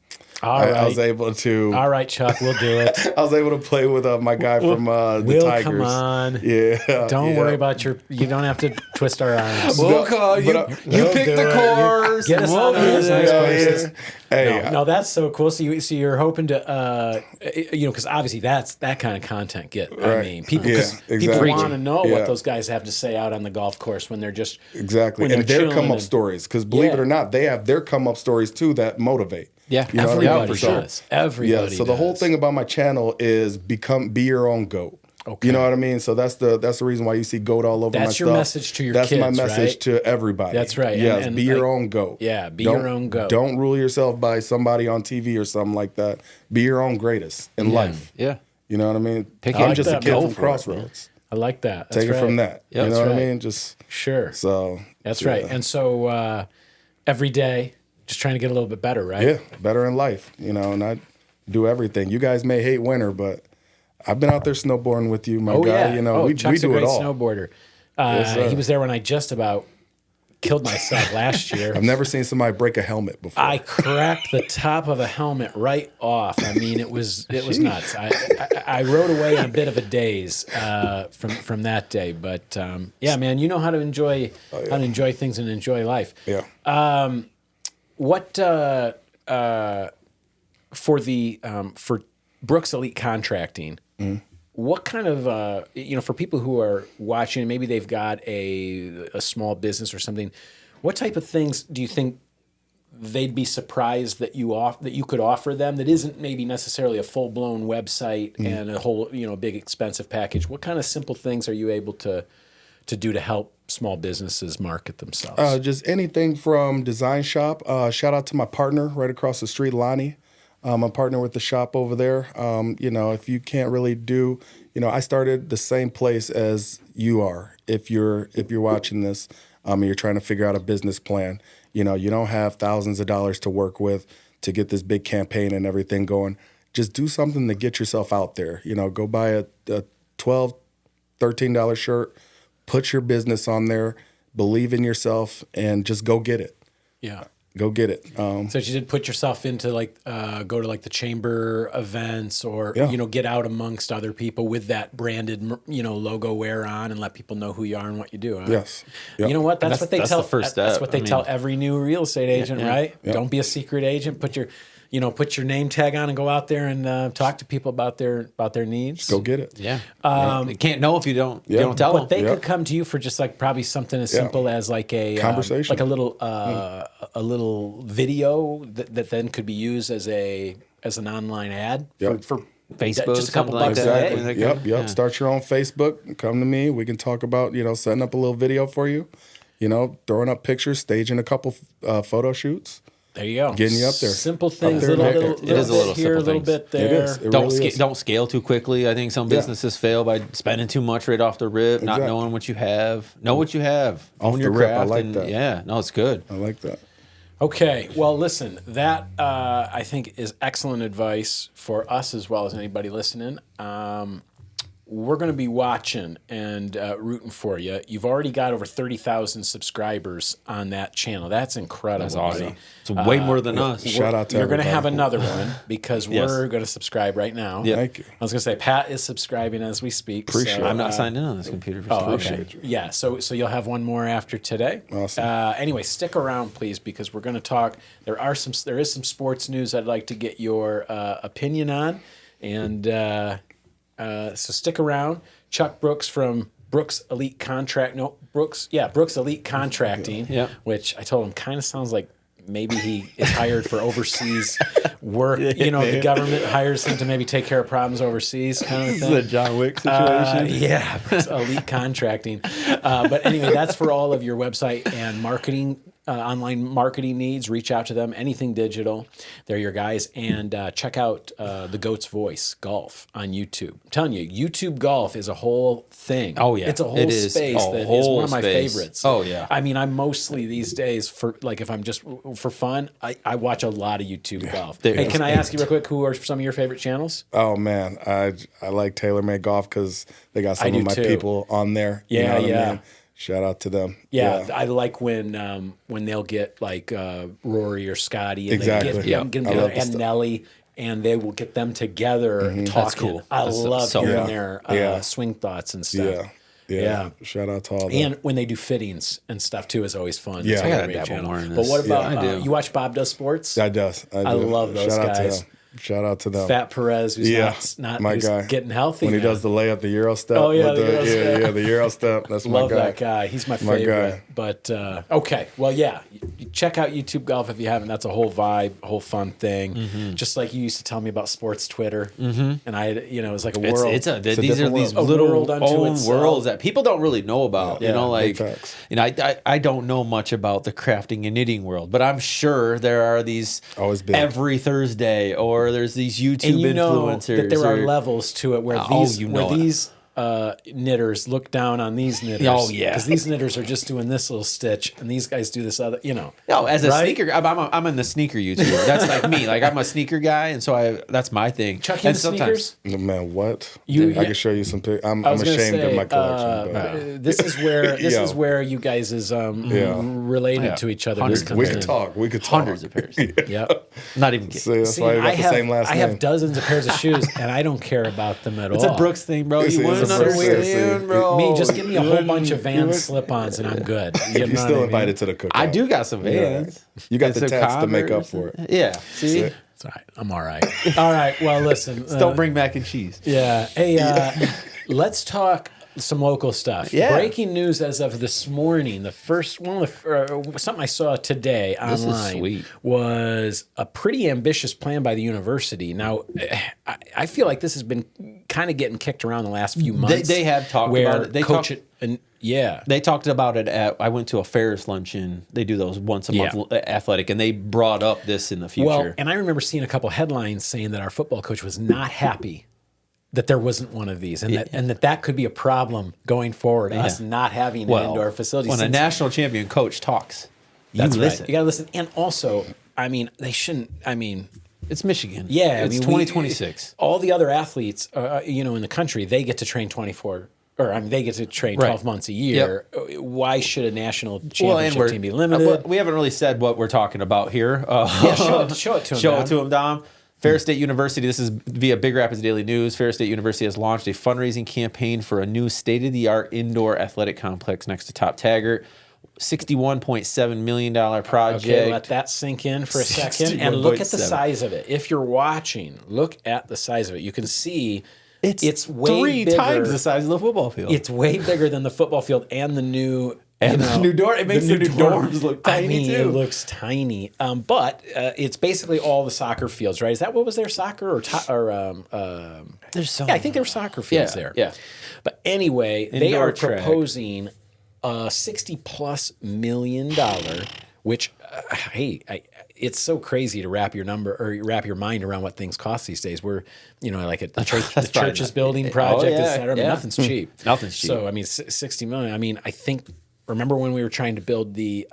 was able to. All right, Chuck, we'll do it. I was able to play with my guy from the Tigers. Come on. Yeah. Don't worry about you don't have to twist our arms. We'll call you. You pick the course. Get us on those nice courses. Hey, no, that's so cool. So you're hoping to, because obviously that kind of content I mean, people want to know what those guys have to say out on the golf course when they're just exactly, and their come up stories. Because believe it or not, they have their come up stories too that motivate. Yeah, you know everybody does. Everybody. Yeah. So the whole thing about my channel is be your own GOAT. Okay. You know what I mean? So that's the reason why you see GOAT all over my stuff. That's your message to your kids, That's my message to everybody. That's right. Yes, and be your own GOAT. Yeah, be your own GOAT. Don't rule yourself by somebody on TV or something like that. Be your own greatest in life. Yeah. You know what I mean? I'm just a kid from Crossroads. I like that. Take it from that. Yep. You know what I mean? Just sure. So that's right. And so every day, just trying to get a little bit better, right? Yeah, better in life. And I do everything. You guys may hate winter, but I've been out there snowboarding with you, my guy. Yeah. We Chuck's do a great it all. snowboarder. Yes, he was there when I just about killed myself last year. I've never seen somebody break a helmet before. I cracked the top of a helmet right off. I mean, it was nuts. I rode away in a bit of a daze from that day. But man, you know how to enjoy things and enjoy life. Yeah. What for Brooks Elite Contracting? What kind of for people who are watching, maybe they've got a small business or something. What type of things do you think they'd be surprised that you could offer them that isn't maybe necessarily a full blown website and a whole big expensive package? What kind of simple things are you able to do to help small businesses market themselves? Just anything from design shop. Shout out to my partner right across the street, Lonnie. I'm a partner with the shop over there. If you can't really do, I started the same place as you are. If you're watching this, and you're trying to figure out a business plan, you don't have thousands of dollars to work with to get this big campaign and everything going. Just do something to get yourself out there. Go buy a $12, $13 shirt, put your business on there, believe in yourself, and just go get it. Yeah. Go get it. So you did put yourself into go to the chamber events or, get out amongst other people with that branded, logo wear on and let people know who you are and what you do. Huh? Yes. Yep. You know what? That's what they tell. The first step. That's what they tell every new real estate agent, right? Yep. Don't be a secret agent. Put your name tag on and go out there and talk to people about their needs. Just go get it. Yeah. You can't know if you don't tell them. But they could come to you for just probably something as simple as a conversation, a little video that then could be used as an online ad for Facebook, just a couple bucks a Exactly. day. Yep. Yeah. Start your own Facebook. Come to me. We can talk about setting up a little video for you. Throwing up pictures, staging a couple photo shoots. There you go. Getting you up there. Simple things, there, little Nick. bit It is a little here, a simple little things. bit there. It is. It really is. Don't scale too quickly. I think some businesses fail by spending too much right off the rip, not Exactly. knowing what you have. Know what you have. Off Own the your rip, I craft. like and, that. Yeah, no, it's good. I like that. Okay, well, listen, that I think is excellent advice for us as well as anybody listening. We're going to be watching and rooting for you. You've already got over 30,000 subscribers on that channel. That's incredible. That's awesome. buddy. It's way more than us. Shout out to You're going to everybody. have another one because Yes. we're going to subscribe right now. Yeah. Thank you. I was going to say Pat is subscribing as we speak. Appreciate so, it. I'm not signed in on this computer for some reason. Okay. Yeah, so you'll have one more after today. Awesome. Anyway, stick around, please, because we're going to talk. There is some sports news I'd like to get your opinion on, and so stick around. Chuck Brooks from Brooks Elite Contracting. Yeah. Which I told him kind of sounds like maybe he is hired for overseas work. You know, the government hires him to maybe take care of problems overseas, kind of thing. John Wick situation. Yeah, Elite Contracting. But anyway, that's for all of your website and marketing, online marketing needs. Reach out to them. Anything digital, they're your guys. And check out the Goat's Voice Golf on YouTube. I'm telling you, YouTube golf is a whole thing. Oh, yeah. It's a whole It is space a that is whole one of my space. favorites. Oh, yeah. I mean, I'm mostly these days for like if I'm just for fun, I watch a lot of YouTube golf. There Hey, you can go. I ask you real quick who are some of your favorite channels? Oh man, I like TaylorMade Golf because they got some do of my too. people on there. You Yeah, know what yeah. I mean? Shout out to them. Yeah, I like when they'll get like Rory or Scotty and Exactly. they get them I together, love the and stuff. Nelly, and they will get them together talking. That's cool. I That's love so hearing cool. their Yeah. swing thoughts and stuff. Yeah. Yeah. Shout out to all them. And when they do fittings and stuff too is always fun. Yeah. It's a I gotta great dabble channel. more in But this. what about Yeah, I do. you watch Bob Does Sports? I does. I do. love those Shout out to guys. them. Shout out to them. Fat Perez, who's Yeah, not my who's guy. getting healthy. When he man. does the layup, the Euro step. Oh, yeah, with the Euro step. Yeah, the Euro step. That's my Love guy. that guy. He's my My favorite. guy. But okay, well, yeah, you check out YouTube Golf if you haven't. That's a whole vibe, a whole fun thing. Mm-hmm. Just like you used to tell me about sports Twitter, and I, it was like a world. These are different these world. A little world unto own itself. worlds that people don't really know about. Yeah, you know, big like facts. I don't know much about the crafting and knitting world, but I'm sure there are these Always big. every Thursday, or there's these YouTube and you know influencers. that there are or- levels to it where Oh, these you know it. knitters look down on these knitters. Oh, yeah. because these knitters are just doing this little stitch, and these guys do this other. No, as a Right? sneaker, I'm in the sneaker YouTuber. That's like me. Like I'm a sneaker guy, and so that's my thing. Chuck, you and into sneakers? Man, what? You- I can show you some pictures. I'm I was gonna ashamed of say, my collection. but this is where Yo. is where you guys is related Yeah. to each other. Hundreds This of we comes could in. talk. We could talk. Hundreds of pairs. Yep. Not even kidding. See, that's See, why we got I the have same last I name. have dozens of pairs of shoes, and I don't care about them at It's all. a Brooks thing, bro. It's You a wouldn't Brooks thing. understand, bro. Me, just give me a whole wouldn't- bunch of you Vans wouldn't- slip-ons, and I'm good. You You're know still what I mean? invited to the cookout. I do got some Vans. You got And the some tats to make up Converse. for it. Yeah. See? Sick. It's all right. I'm all right. All right. Well, listen. Don't bring mac and cheese. Yeah. Hey, let's talk some local stuff. Yeah. Breaking news as of this morning. The first one, something I saw today This is online sweet. was a pretty ambitious plan by the university. Now, I feel like this has been kind of getting kicked around the last few months. They have talked where about it. They coach talk- it, and yeah. They talked about it I went to a Ferris luncheon. They do those once a month athletic, and they brought up this in the future. Well, and I remember seeing a couple headlines saying that our football coach was not happy that there wasn't one of these, and that could be a problem going forward. Us not having an indoor facility. When a since- national champion coach talks, that's you right. listen. You gotta listen, and also, I mean, they shouldn't. I mean, It's Michigan. yeah, It's I mean, 2026. all the other athletes, in the country, they get to train 24. Or they get to train 12 months a year. Why should a national championship team be limited? We haven't really said what we're talking about here. Yeah, show it to him. Show Dom. it to him, Dom. Ferris State University, this is via Big Rapids Daily News. Ferris State University has launched a fundraising campaign for a new state-of-the-art indoor athletic complex next to Top Taggart. $61.7 million project. Okay, let that sink in for a second, and look at the 61.7. size of it. If you're watching, look at the size of it. You can see it's way three bigger. times the size of the football field. It's way bigger than the football field and the new. The new door. It makes the new dorms look tiny I mean, too. it looks tiny. But it's basically all the soccer fields, right? Is that what was there? Soccer or There's so yeah, I think there were soccer fields there. Yeah. But anyway, they Indoor are track. proposing a $60+ million which, it's so crazy to wrap your mind around what things cost these days. We're, like at the church's building project, et cetera. I mean, nothing's cheap. Nothing's cheap. So, I mean, 60 million. I mean, I think, remember when we were trying to build the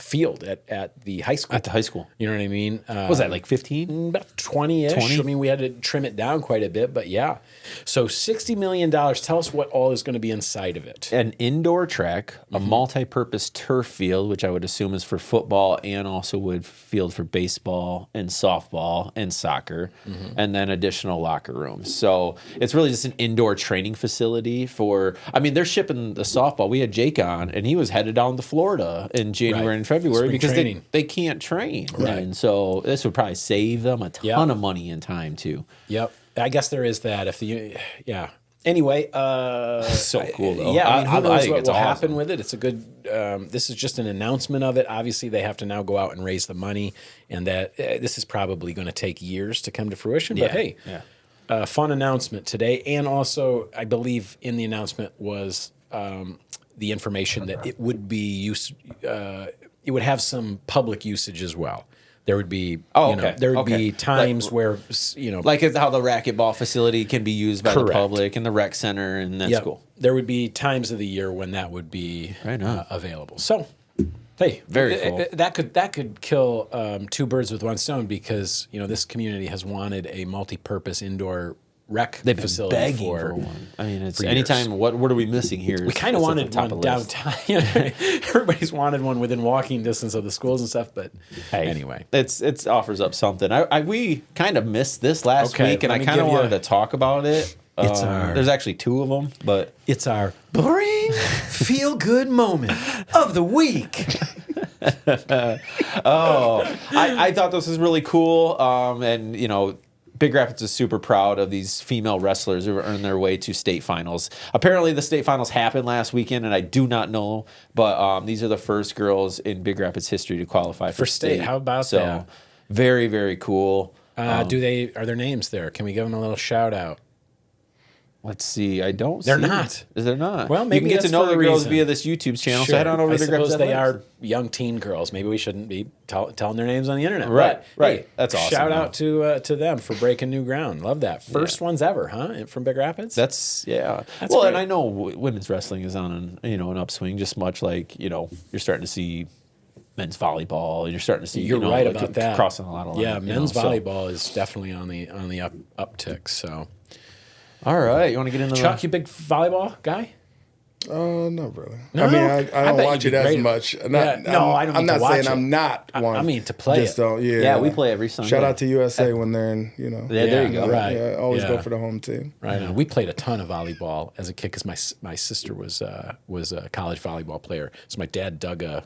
field at the high school? At the high school. You know what I mean? What was that, like 15? About 20-ish. 20? I mean, we had to trim it down quite a bit, but yeah. So $60 million. Tell us what all is going to be inside of it. An indoor track, a multi-purpose turf field, which I would assume is for football and also would field for baseball and softball and soccer, and then additional locker rooms. So it's really just an indoor training facility for, I mean, they're shipping the softball. We had Jake on, and he was headed down to Florida in January and February Spring because training. they can't train. Right. And so this would probably save them a ton of money and time too. Yep. I guess there is that. Anyway, So cool though. yeah, I mean, who knows think what it's will awesome. happen with it? It's a good. This is just an announcement of it. Obviously, they have to now go out and raise the money, and that this is probably going to take years to come to fruition. But hey, fun announcement today, and also I believe in the announcement was the information that it would be it would have some public usage as well. There would be, there would be times where, Like how the racquetball facility can be used by the public and the rec center, and that's cool. There would be times of the year when that would be available. So, hey, Very cool. That could kill two birds with one stone because this community has wanted a multi-purpose indoor rec They've been facility begging for one. I mean, it's for anytime. What are we missing here? We kind of wanted one downtown. Everybody's wanted one within walking distance of the schools and stuff. But anyway, it offers up something. we kind of missed this last Okay, week, and let I me kind of give you- wanted to talk about it. It's there's actually two of them, but it's our boring feel good moment of the week. I thought this was really cool. And Big Rapids is super proud of these female wrestlers who earned their way to state finals. Apparently, the state finals happened last weekend, and I do not know, but these are the first girls in Big Rapids history to qualify for state. How about that? Very, very cool. Are their names there? Can we give them a little shout out? Let's see. I don't. They're see not. Is there not? Well, maybe you can get that's to know for the a girls reason. via this YouTube channel. So head on over I to Big Rapids suppose they Athletics. are young teen girls. Maybe we shouldn't be telling their names on the internet. Right, But, right. hey, That's awesome, Shout though. out to them for breaking new ground. Love that. First ones ever, huh? From Big Rapids. That's well, great. and I know women's wrestling is on an upswing, just much like you're starting to see men's volleyball, and you're starting to see You're right about that. crossing a lot of lines. Yeah, men's volleyball is definitely on the uptick. So, all right, you want to get into Chuck, you big volleyball guy? Not really. No? I mean, I I don't bet watch you'd it be as great. much. I don't mean I'm to not watch saying it. I'm not one. I mean to play Just it. don't. Yeah, Yeah, we play every Sunday. Shout out to USA when they're in. Yeah, there you go. Right. Yeah, always Yeah. go for the home team. Right on. We played a ton of volleyball as a kid because my sister was a college volleyball player. So my dad dug a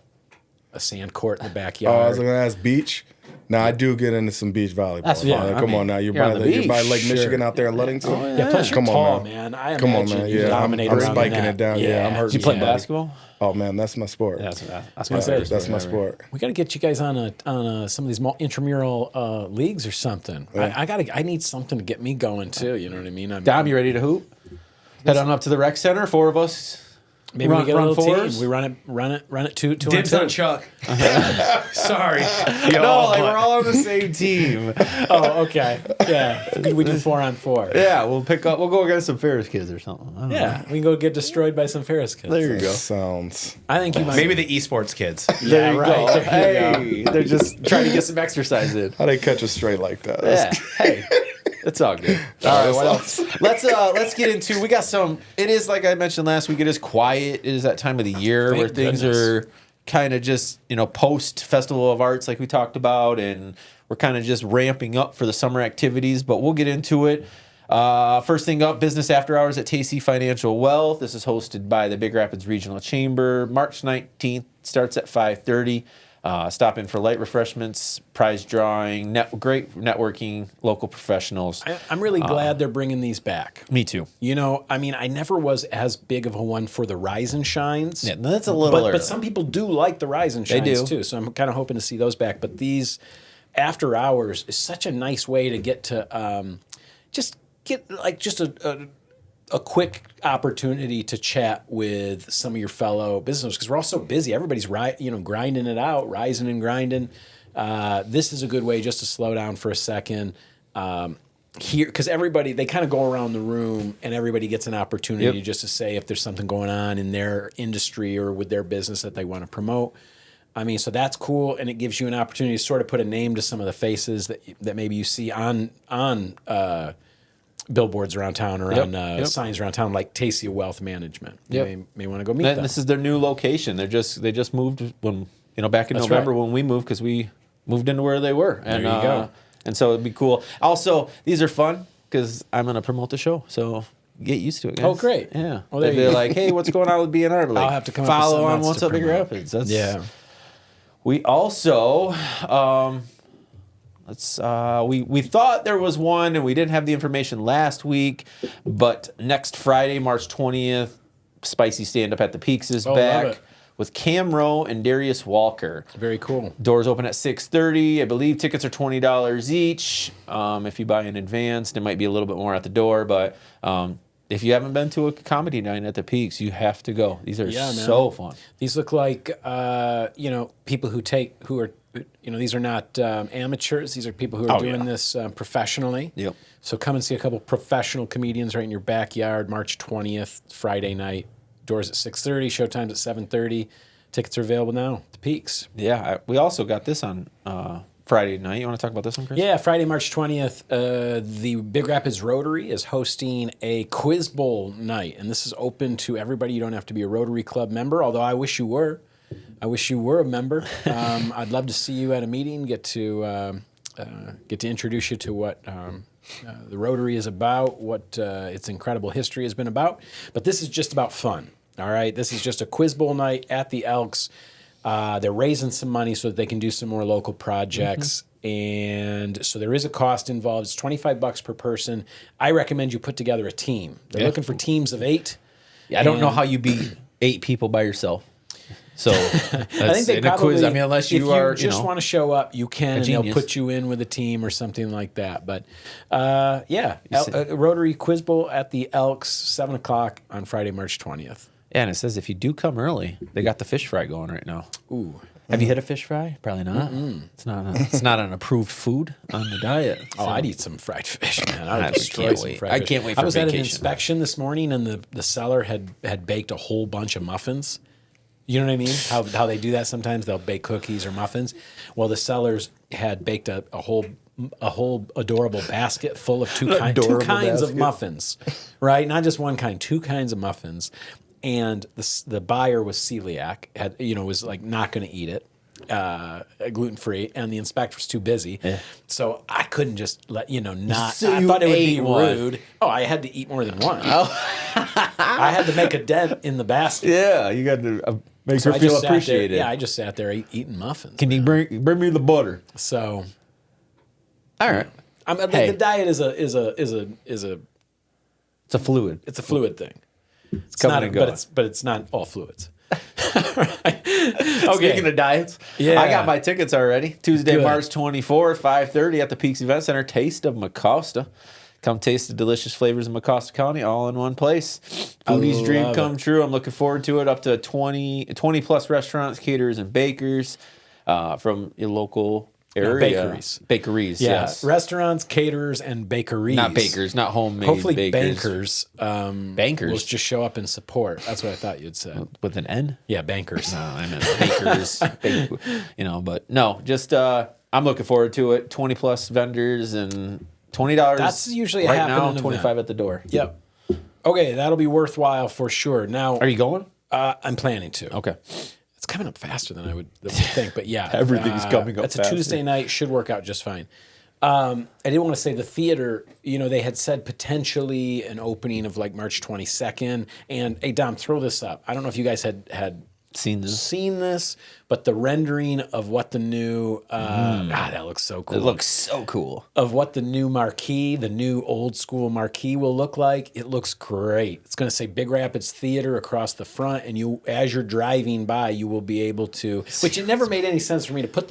sand court in the backyard. Oh, I was going to ask beach. Now I do get into some beach volleyball. That's fun. Come on now, you're you're by on the you're by beach. Lake Michigan Sure. out there in Ludington. Yeah, plus you're Come tall, on, man. I Come on, imagine man. you Yeah, dominate I'm around the spiking net. it down. Yeah, I'm hurting. You play somebody. basketball? Oh man, that's my sport. That's my favorite That's my sport. We got to get you guys on some of these intramural leagues or something. I need something to get me going too. You know what I mean? Dom, you ready to hoop? Head on up to the rec center. 4 of us. Maybe we get a run little fours? team. We run it two Dibs on on two. Chuck. Sorry. No, like we're all on the same team. Oh, okay. Yeah, we do 4-on-4. Yeah, we'll go against some Ferris kids or something. I don't know. Yeah, we can go get destroyed by some Ferris kids. There you go. Sounds. I think you might. Maybe the esports kids. Yeah, There you right. go. There you go. Hey, they're just trying to get some exercise in. How they catch us straight like that? Yeah. Hey, it's all good. All right, what else? Let's get into. We got some. It is like I mentioned last week. It is quiet. It is that time of the year Thank where things goodness. are kind of just post Festival of Arts, like we talked about, and we're kind of just ramping up for the summer activities. But we'll get into it. First thing up, business after hours at Tacia Financial Wealth. This is hosted by the Big Rapids Regional Chamber. March 19th starts at 5:30. Stop in for light refreshments, prize drawing, great networking, local professionals. I'm really glad they're bringing these back. Me too. I mean, I never was as big of a one for the Rise and Shines. Yeah, that's a little early. But some people do like the Rise and Shines do. too. So I'm kind of hoping to see those back. But these after hours is such a nice way to get to just get like just a a quick opportunity to chat with some of your fellow business owners because we're all so busy. Everybody's grinding it out, rising and grinding. This is a good way just to slow down for a second. Here, because everybody, they kind of go around the room and everybody gets an opportunity just to say if there's something going on in their industry or with their business that they want to promote. I mean, so that's cool, and it gives you an opportunity to sort of put a name to some of the faces that maybe you see on billboards around town or on signs around town, like Tacia Wealth Management. You may want to go meet them. This is their new location. They just moved when back in November when we moved because we moved into where they were. And, there you go. And so it'd be cool. Also, these are fun because I'm gonna promote the show, so get used to it, guys. Oh, great. Yeah. Well, They'd be like, hey, what's going on with BNR? Like, I'll have to come follow up on with What's some Up Big promote. Rapids. We also we thought there was one and we didn't have the information last week, but next Friday, March 20th, Spicy Stand Up at the Peaks is love back it. with Camro and Darius Walker. Very cool. Doors open at 6:30. I believe tickets are $20 each. If you buy in advance, it might be a little bit more at the door, but if you haven't been to a comedy night at the Peaks, you have to go. These are so fun. These look like people who are these are not amateurs. These are people who are doing this professionally. Yep. So come and see a couple professional comedians right in your backyard, March 20th, Friday night. Doors at 6:30, showtime's at 7:30. Tickets are available now at the Peaks. Yeah, we also got this on Friday night. You want to talk about this one, Chris? Yeah, Friday, March 20th, the Big Rapids Rotary is hosting a quiz bowl night, and this is open to everybody. You don't have to be a Rotary Club member, although I wish you were. I wish you were a member. I'd love to see you at a meeting, get to introduce you to what the Rotary is about, what its incredible history has been about. But this is just about fun, all right? This is just a quiz bowl night at the Elks. They're raising some money so that they can do some more local projects. And so there is a cost involved. It's $25 per person. I recommend you put together a team. They're looking for teams of 8. Yeah, I don't know how you beat 8 people by yourself. So I think they in a probably, quiz, I mean, unless you are just want to show up, you can, and they'll genius. put you in with a team or something like that. But Rotary Quiz Bowl at the Elks, 7 o'clock on Friday, March 20th. Yeah, and it says if you do come early, they got the fish fry going right now. Ooh. Have you had a fish fry? Probably not. It's not an approved food on the diet. Oh, I'd eat some fried fish, man. I would destroy can't some wait. fried I fish. can't wait I for was at an vacation. inspection this morning, and the seller had baked a whole bunch of muffins. You know what I mean? How they do that sometimes? They'll bake cookies or muffins. Well, the sellers had baked a whole adorable basket full of two kinds of muffins, right? Not just one kind, 2 kinds of muffins. And the buyer was celiac, was like not going to eat it, gluten free, and the inspector was too busy, so I couldn't just let not. So I you thought it would be ate one. rude. Oh, I had to eat more than one. I had to make a dent in the basket. Yeah, you got to make So her I feel just sat there- appreciated. Yeah, I just sat there eating muffins. Can you bring me the butter? So, All right. the diet is a It's a fluid. it's a fluid thing. It's coming not, and going. but it's not all fluids. Speaking of diets, Yeah. I got my tickets already. Tuesday, Good. March 24th, 5:30 at the Peaks Event Center. Taste of Mecosta. Come taste the delicious flavors of Mecosta County all in one place. Foodie's dream love come it. true. I'm looking forward to it. Up to 20 plus restaurants, caterers, and bakers from your local area. Bakeries, Yeah, yes. restaurants, caterers, and bakeries. Not bakers, not homemade Hopefully, bakers. bankers will just show up and support. That's what I thought you'd say. With an N? Yeah, bankers. No, I meant bakers. But no, just I'm looking forward to it. 20 plus vendors and $20. That's usually a right happening now. event. 25 at the door. Yep. Okay, that'll be worthwhile for sure. Now, Are you going? I'm planning to. Okay. It's coming up faster than I would think, but yeah, Everything's coming up It's a faster. Tuesday night, should work out just fine. I didn't want to say the theater. They had said potentially an opening of like March 22nd. And hey, Dom, throw this up. I don't know if you guys had Seen this. seen this, but the rendering of what the new that looks so cool. It looks so cool. Of what the new marquee, the new old school marquee will look like. It looks great. It's going to say Big Rapids Theater across the front, and you, as you're driving by, you will be able to. Which it never made any sense for me to put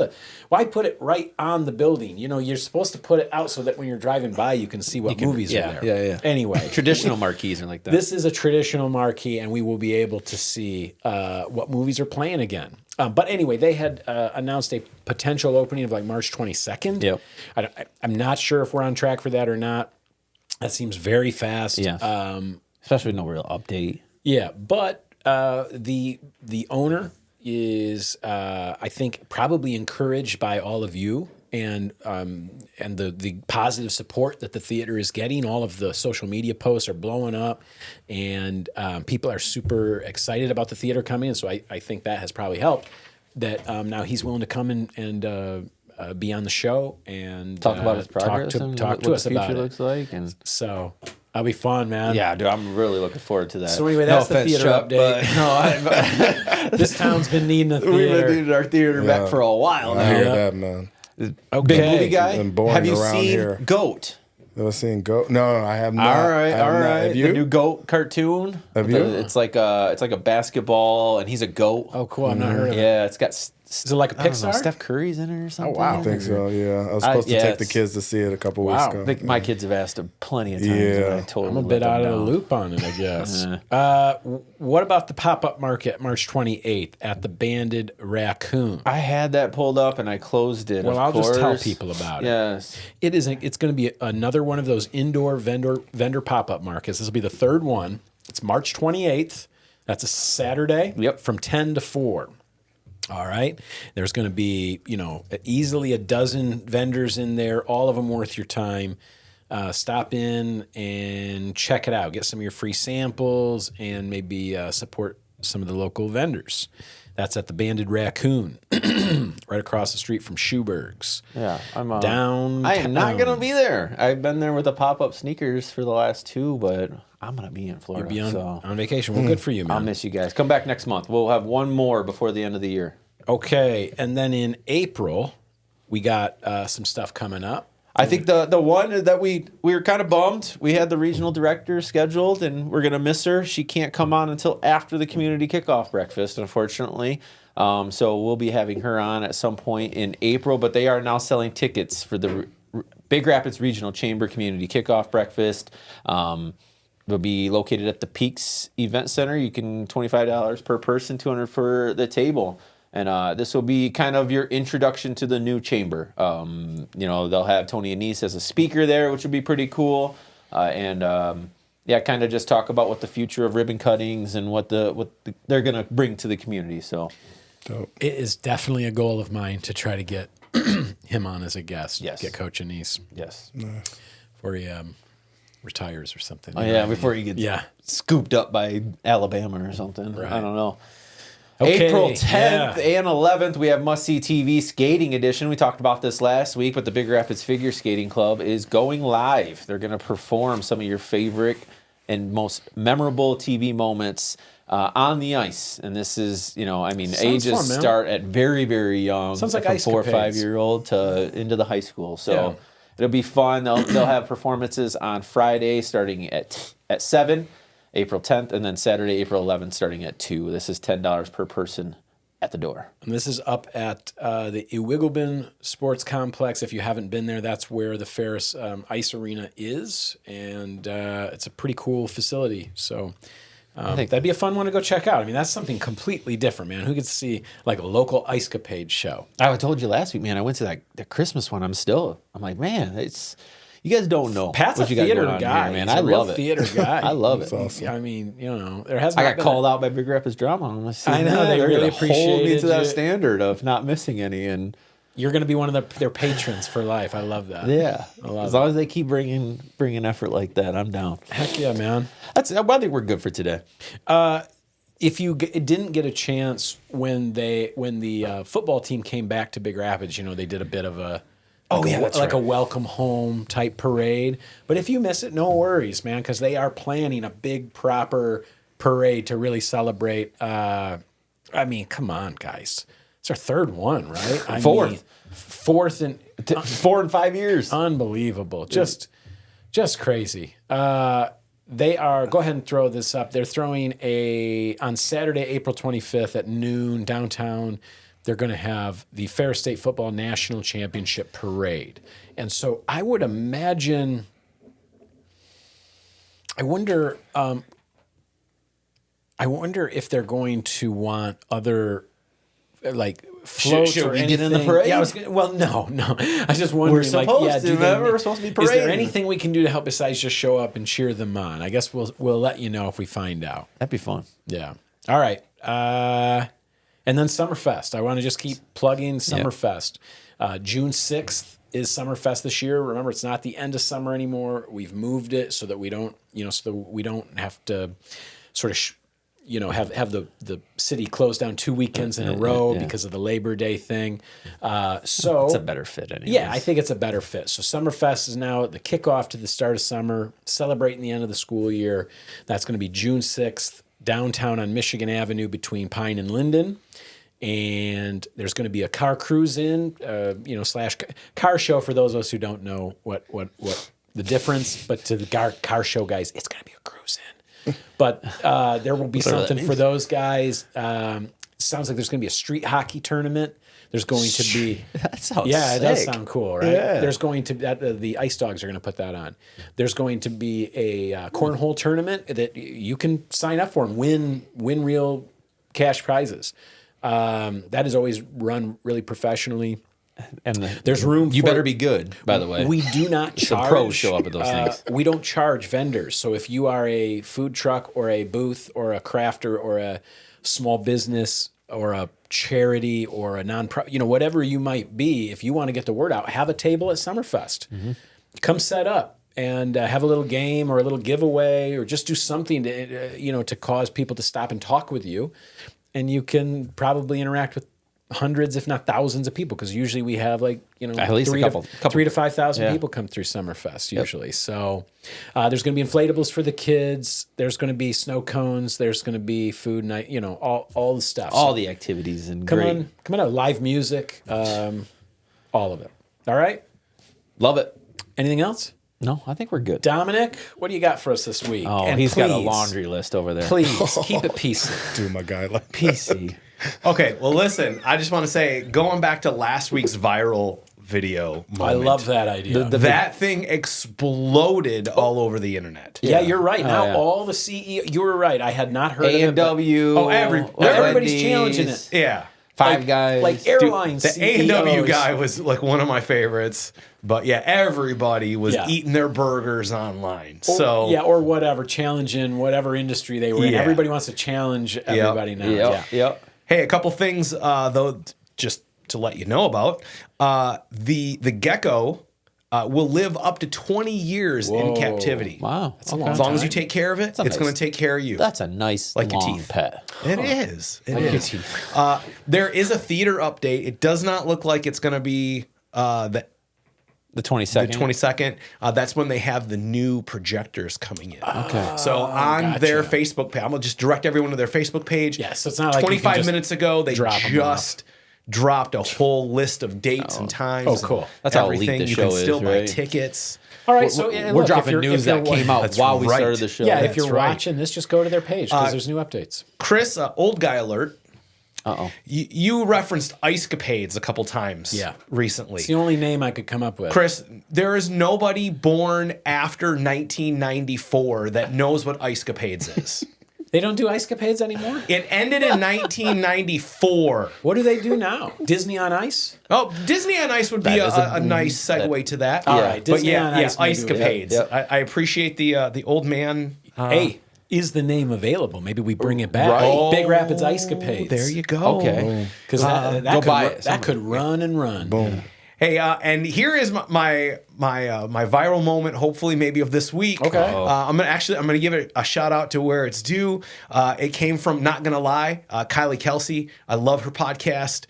why put it right on the building? You know, you're supposed to put it out so that when you're driving by, you can see what movies are there. Yeah. Anyway, Traditional marquees are like that. this is a traditional marquee, and we will be able to see what movies are playing again. But anyway, they had announced a potential opening of like March 22nd. Yep. I'm not sure if we're on track for that or not. That seems very fast. Yeah. Especially with no real update. Yeah, but the owner is, I think, probably encouraged by all of you and the positive support that the theater is getting. All of the social media posts are blowing up, and people are super excited about the theater coming. And so I think that has probably helped. That now he's willing to come and be on the show and Talk about his progress and talk what to us the about future it. looks like. And So that'll be fun, man. yeah, dude, I'm really looking forward to that. So anyway, that's the theater update. No, This town's been needing a we've theater. been needing our theater back for a while I hear now. that, man. Big movie guy. Been boring Have you around seen here. Goat? Ever seen Goat? No, I have not. All right. Have you? The new Goat cartoon. Have you? It's like a basketball, and he's a goat. Oh, cool. I've not heard of it. Yeah, it's got. Is it like a I don't know, Pixar? Steph Curry's in it or something. wow. I think so, yeah. I was supposed to yeah, take the it's- kids to see it a couple weeks Wow. ago. I think my kids have asked him plenty of times. Yeah. And I totally I'm a let bit them out of the down. loop on it, I guess. Yeah. What about the pop-up market March 28th at the Banded Raccoon? I had that pulled up and I closed it. Well, of I'll just tell course. people about it. Yes. It's going to be another one of those indoor vendor pop-up markets. This will be the third one. It's March 28th. That's a Saturday. Yep. From 10 to 4. All right. There's going to be, easily a dozen vendors in there, all of them worth your time. Stop in and check it out. Get some of your free samples and maybe support some of the local vendors. That's at the Banded Raccoon, right across the street from Schuberg's. Yeah. I'm Downtown. I am not going to be there. I've been there with the pop-up sneakers for the last 2, but I'm going to be in Florida. Be on, so on vacation. Well, good for you, man. I'll miss you guys. Come back next month. We'll have one more before the end of the year. Okay. And then in April, we got some stuff coming up. I think the one that we were kind of bummed. We had the regional director scheduled, and we're gonna miss her. She can't come on until after the community kickoff breakfast, unfortunately. So we'll be having her on at some point in April. But they are now selling tickets for the Big Rapids Regional Chamber Community Kickoff Breakfast. It'll be located at the Peaks Event Center. You can $25 per person, $200 for the table. And this will be kind of your introduction to the new chamber. They'll have Tony Anise as a speaker there, which would be pretty cool. Kind of just talk about what the future of ribbon cuttings and what they're going to bring to the community. So, It is definitely a goal of mine to try to get him on as a guest. Yes. Get Coach Anise yes. before he retires or something. Oh, yeah, before he gets scooped up by Alabama or something. Right. I don't know. Okay, April 10th yeah. and 11th, we have Must See TV Skating Edition. We talked about this last week, but the Big Rapids Figure Skating Club is going live. They're going to perform some of your favorite and most memorable TV moments on the ice. And this is, ages fun, man. start at very, very young. Sounds like from 4 or ice-capades. 5-year-old to into the high school. So Yeah. it'll be fun. They'll have performances on Friday starting at 7. April 10th, and then Saturday, April 11th, starting at 2. This is $10 per person at the door. And this is up at the Iwigelbin Sports Complex. If you haven't been there, that's where the Ferris Ice Arena is, and it's a pretty cool facility. So that'd be a fun one to go check out. I mean, that's something completely different, man. Who gets to see like a local ice capade show? I told you last week, man. I went to the Christmas one. I'm like, man, it's. You guys don't know Pat's what a you got theater going on guy, here, man. He's I a real love it. theater guy. I love it. awesome. I mean, there hasn't. I got called out by Big Rapids Drama. I'm like, I know, they they're really gonna hold me appreciated to that you. standard of not missing any. And You're going to be one of their patrons for life. I love that. yeah, love as long as they keep bringing effort like that, I'm down. Heck yeah, man. I think we're good for today. If you didn't get a chance when the football team came back to Big Rapids, they did a bit of a a welcome home type parade. But if you miss it, no worries, man, because they are planning a big proper parade to really celebrate I mean, come on, guys. It's our third one, right? I Fourth. mean, fourth in 4 and 5 years. unbelievable. Just crazy. They are, go ahead and throw this up. They're throwing on Saturday, April 25th at noon downtown, they're going to have the Ferris State Football National Championship Parade. And so I would imagine, I wonder if they're going to want other, like, floats Should or we anything. get in the parade? Yeah, no. I was just wondering, We're supposed to, remember? We're supposed to be Is there parading. anything we can do to help besides just show up and cheer them on? I guess we'll let you know if we find out. That'd be fun. Yeah. All right. And then Summerfest. I want to just keep plugging Summerfest. June 6th is Summerfest this year. Remember, it's not the end of summer anymore. We've moved it so that we don't, have to sort of, have the city closed down 2 weekends in a row because of the Labor Day thing. So It's a better fit anyway. yeah, I think it's a better fit. So Summerfest is now the kickoff to the start of summer, celebrating the end of the school year. That's going to be June 6th, downtown on Michigan Avenue between Pine and Linden. And there's going to be a car cruise in, / car show for those of us who don't know what the difference. But to the car show guys, it's going to be a cruise in. But there will be something for those guys. Sounds like there's going to be a street hockey tournament. There's going to be That sounds it does sick. sound cool, right? Yeah. There's going to the Ice Dogs are going to put that on. There's going to be a cornhole tournament that you can sign up for and win real cash prizes. That is always run really professionally. And There's room. You for, better be good, by the way. We do not charge. The pros show up at those things. We don't charge vendors. So if you are a food truck or a booth or a crafter or a small business or a charity or a non-profit, whatever you might be, if you want to get the word out, have a table at Summerfest. Mm-hmm. Come set up and have a little game or a little giveaway or just do something to cause people to stop and talk with you. And you can probably interact with hundreds, if not thousands of people, because usually we have at least a couple 3,000 to 5,000 people come through Summerfest usually. So there's going to be inflatables for the kids. There's going to be snow cones. There's going to be food night. All the stuff. All So the activities and come great. on out. Live music, all of it. All right. Love it. Anything else? No, I think we're good. Dominic, what do you got for us this week? Oh, And he's got a please, laundry list over there. Please keep it peaceful. Do my guy like PC. Okay, well, listen, I just want to say, going back to last week's viral video moment, I love that idea. that thing exploded all over the internet. Yeah, you're right. Now yeah. all the CEO, you were right. I had not heard of it. but A&W. Oh, everybody's Wendy's, challenging it. Yeah. Five Guys. Like airline The CEOs. A&W guy was like one of my favorites. But yeah, everybody was eating their burgers online. Or whatever, challenging whatever industry they were in. Yeah. Everybody wants to challenge everybody now. Yep. Hey, a couple things though, just to let you know about. The Gecko will live up to 20 years in captivity. Wow. That's a long As long as time. you take care of it, it's going to take care of you. That's a nice Like your long teeth. pet. It is. It Like your is. teeth. There is a theater update. It does not look like it's going to be The 22nd. the 22nd. That's when they have the new projectors coming in. Okay. So on their gotcha. Facebook page, I'm going to just direct everyone to their Facebook page. Yeah, so it's not like you can 25 just minutes ago, they drop 'em just dropped a whole list of dates and times. Oh, and cool. That's how elite everything. the You show can is, still buy right? tickets. All right, so and We're look, dropping if you're- news if you're that came out That's while we right. started the show. Yeah, if you're That's right. watching this, just go to their page because there's new updates. Chris, old guy alert. Uh-oh. You referenced Ice Capades a couple times recently. It's the only name I could come up with. Chris, there is nobody born after 1994 that knows what Ice Capades is. They don't do Ice Capades anymore? It ended in 1994. What do they do now? Disney on Ice? Oh, Disney on Ice would be That is a nice segue to that. All right, but Disney on Ice maybe Ice we- Capades. Yep. I appreciate the old man. Hey, is the name available? Maybe we bring it back. Right. Big Rapids Ice Capades. There you go. Okay. Because that, go could, buy ru- it. that could run and run. boom. Hey, and here is my viral moment. Hopefully, maybe of this week. Okay. I'm gonna give it a shout out to where it's due. It came from, not gonna lie, Kylie Kelsey. I love her podcast.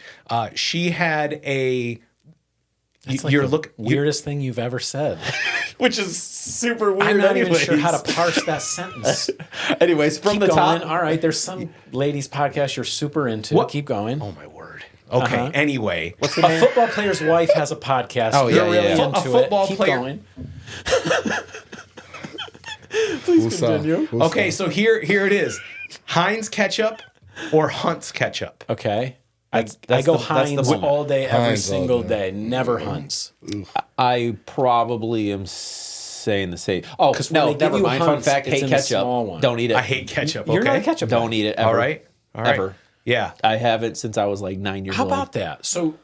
She had a you're looking, weirdest thing you've ever said. which is super weird. I'm not even anyways. sure how to parse that sentence. Anyways, from Keep the going. top. All right, there's some ladies podcast you're super into. What? Keep going. Oh my word. Okay. Anyway, A football player's wife has a podcast. Oh, You're yeah, really yeah. into A football it. Keep player- going. Continue. okay. So here it is: Heinz ketchup or Hunt's ketchup. Okay. I that's go the- that's the Heinz moment. all day, every Heinz all single day. day. Never Hunt's. I probably am saying the same. Oh, 'Cause when no, they give never you mind. Fun Hunt's, fact: it's hate in the ketchup. small one. Don't eat it. I hate ketchup. You're okay. not a ketchup Don't guy. eat it ever. All right. Ever. Yeah. I haven't since I was like 9 years How old. about that? So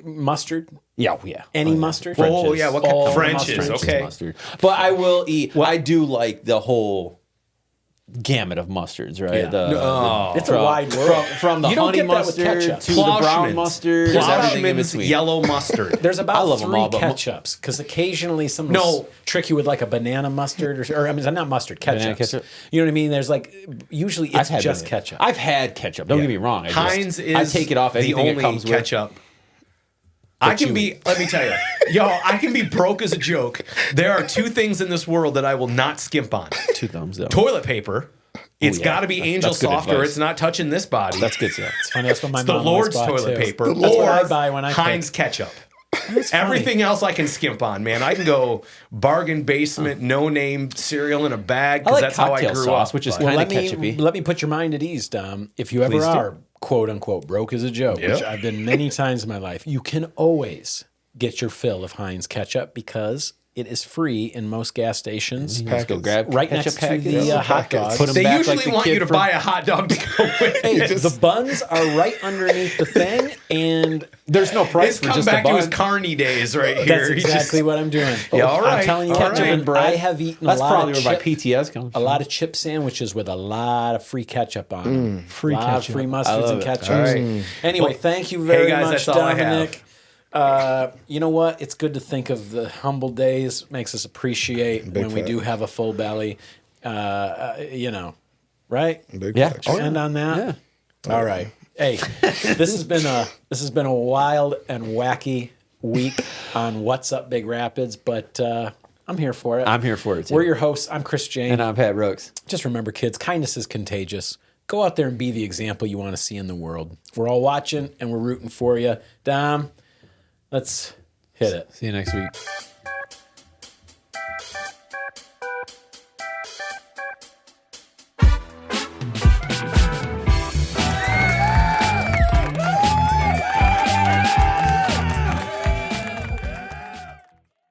mustard? Yeah, yeah. Any mustard? Oh yeah. What kind? All French's. mustard. Okay. Mustard. But I will eat. I do like the whole gamut of mustards, right? Yeah. It's a wide world. From the You don't honey get that with mustard ketchup. to the brown Ploshman's. mustard. There's everything in Ploshman's between. yellow mustard. There's I about love 3 them all, but ketchups because occasionally some No. trick you with like a banana mustard or I mean not mustard Banana ketchups. ketchup? You know what I mean? There's like usually it's had just banana. ketchup. I've had ketchup. Don't get me wrong. Heinz is I take it off the anything only it comes with. ketchup. I can be. Let me tell you, yo, I can be broke as a joke. There are 2 things in this world that I will not skimp on: 2 thumbs up. toilet paper. It's yeah. got to be Angel That's good Soft, or advice. it's not touching this body. That's good stuff. It's funny. That's what my the mom Lord's always bought, toilet too. paper. That's what I or buy when I Heinz pick. ketchup. Everything else I can skimp on, man. I can go bargain basement, no name cereal in a bag I because like that's how I cocktail grew sauce, up. which is but- kind of let ketchupy. me put your mind at ease, Dom. If you ever Please do. are quote unquote broke as a joke, which I've been many times in my life, you can always get your fill of Heinz ketchup because it is free in most gas stations. Let's go grab Right ketchup next to packets. the hot dogs. Put 'em They back usually like the want kid you to from- buy a hot dog to go with Hey, it. the buns are right underneath the thing, and There's no price It's for come just back a to his bun. Carney days right here. that's He exactly just- what I'm doing. Yeah, all right, I'm telling you, all ketchup right. and bread. I have eaten That's a lot probably of where my chip, PTS comes from. a lot of chip sandwiches with a lot of free ketchup on them. Free a lot ketchup. of free I mustards love and it. ketchups. All right. Anyway, Well, thank you very guys, much, that's all I have. Dominic. You know what? It's good to think of the humble days. Makes us appreciate when we fact. do have a full belly. You know, right? Big Yeah. facts. End on that. Yeah. All right. Hey, this has been a wild and wacky week on What's Up Big Rapids, but I'm here for it. I'm here for it, too. We're your hosts. I'm Chris Jane. And I'm Pat Brooks. Just remember, kids, kindness is contagious. Go out there and be the example you want to see in the world. We're all watching and we're rooting for you. Dom, let's hit it. See you next week.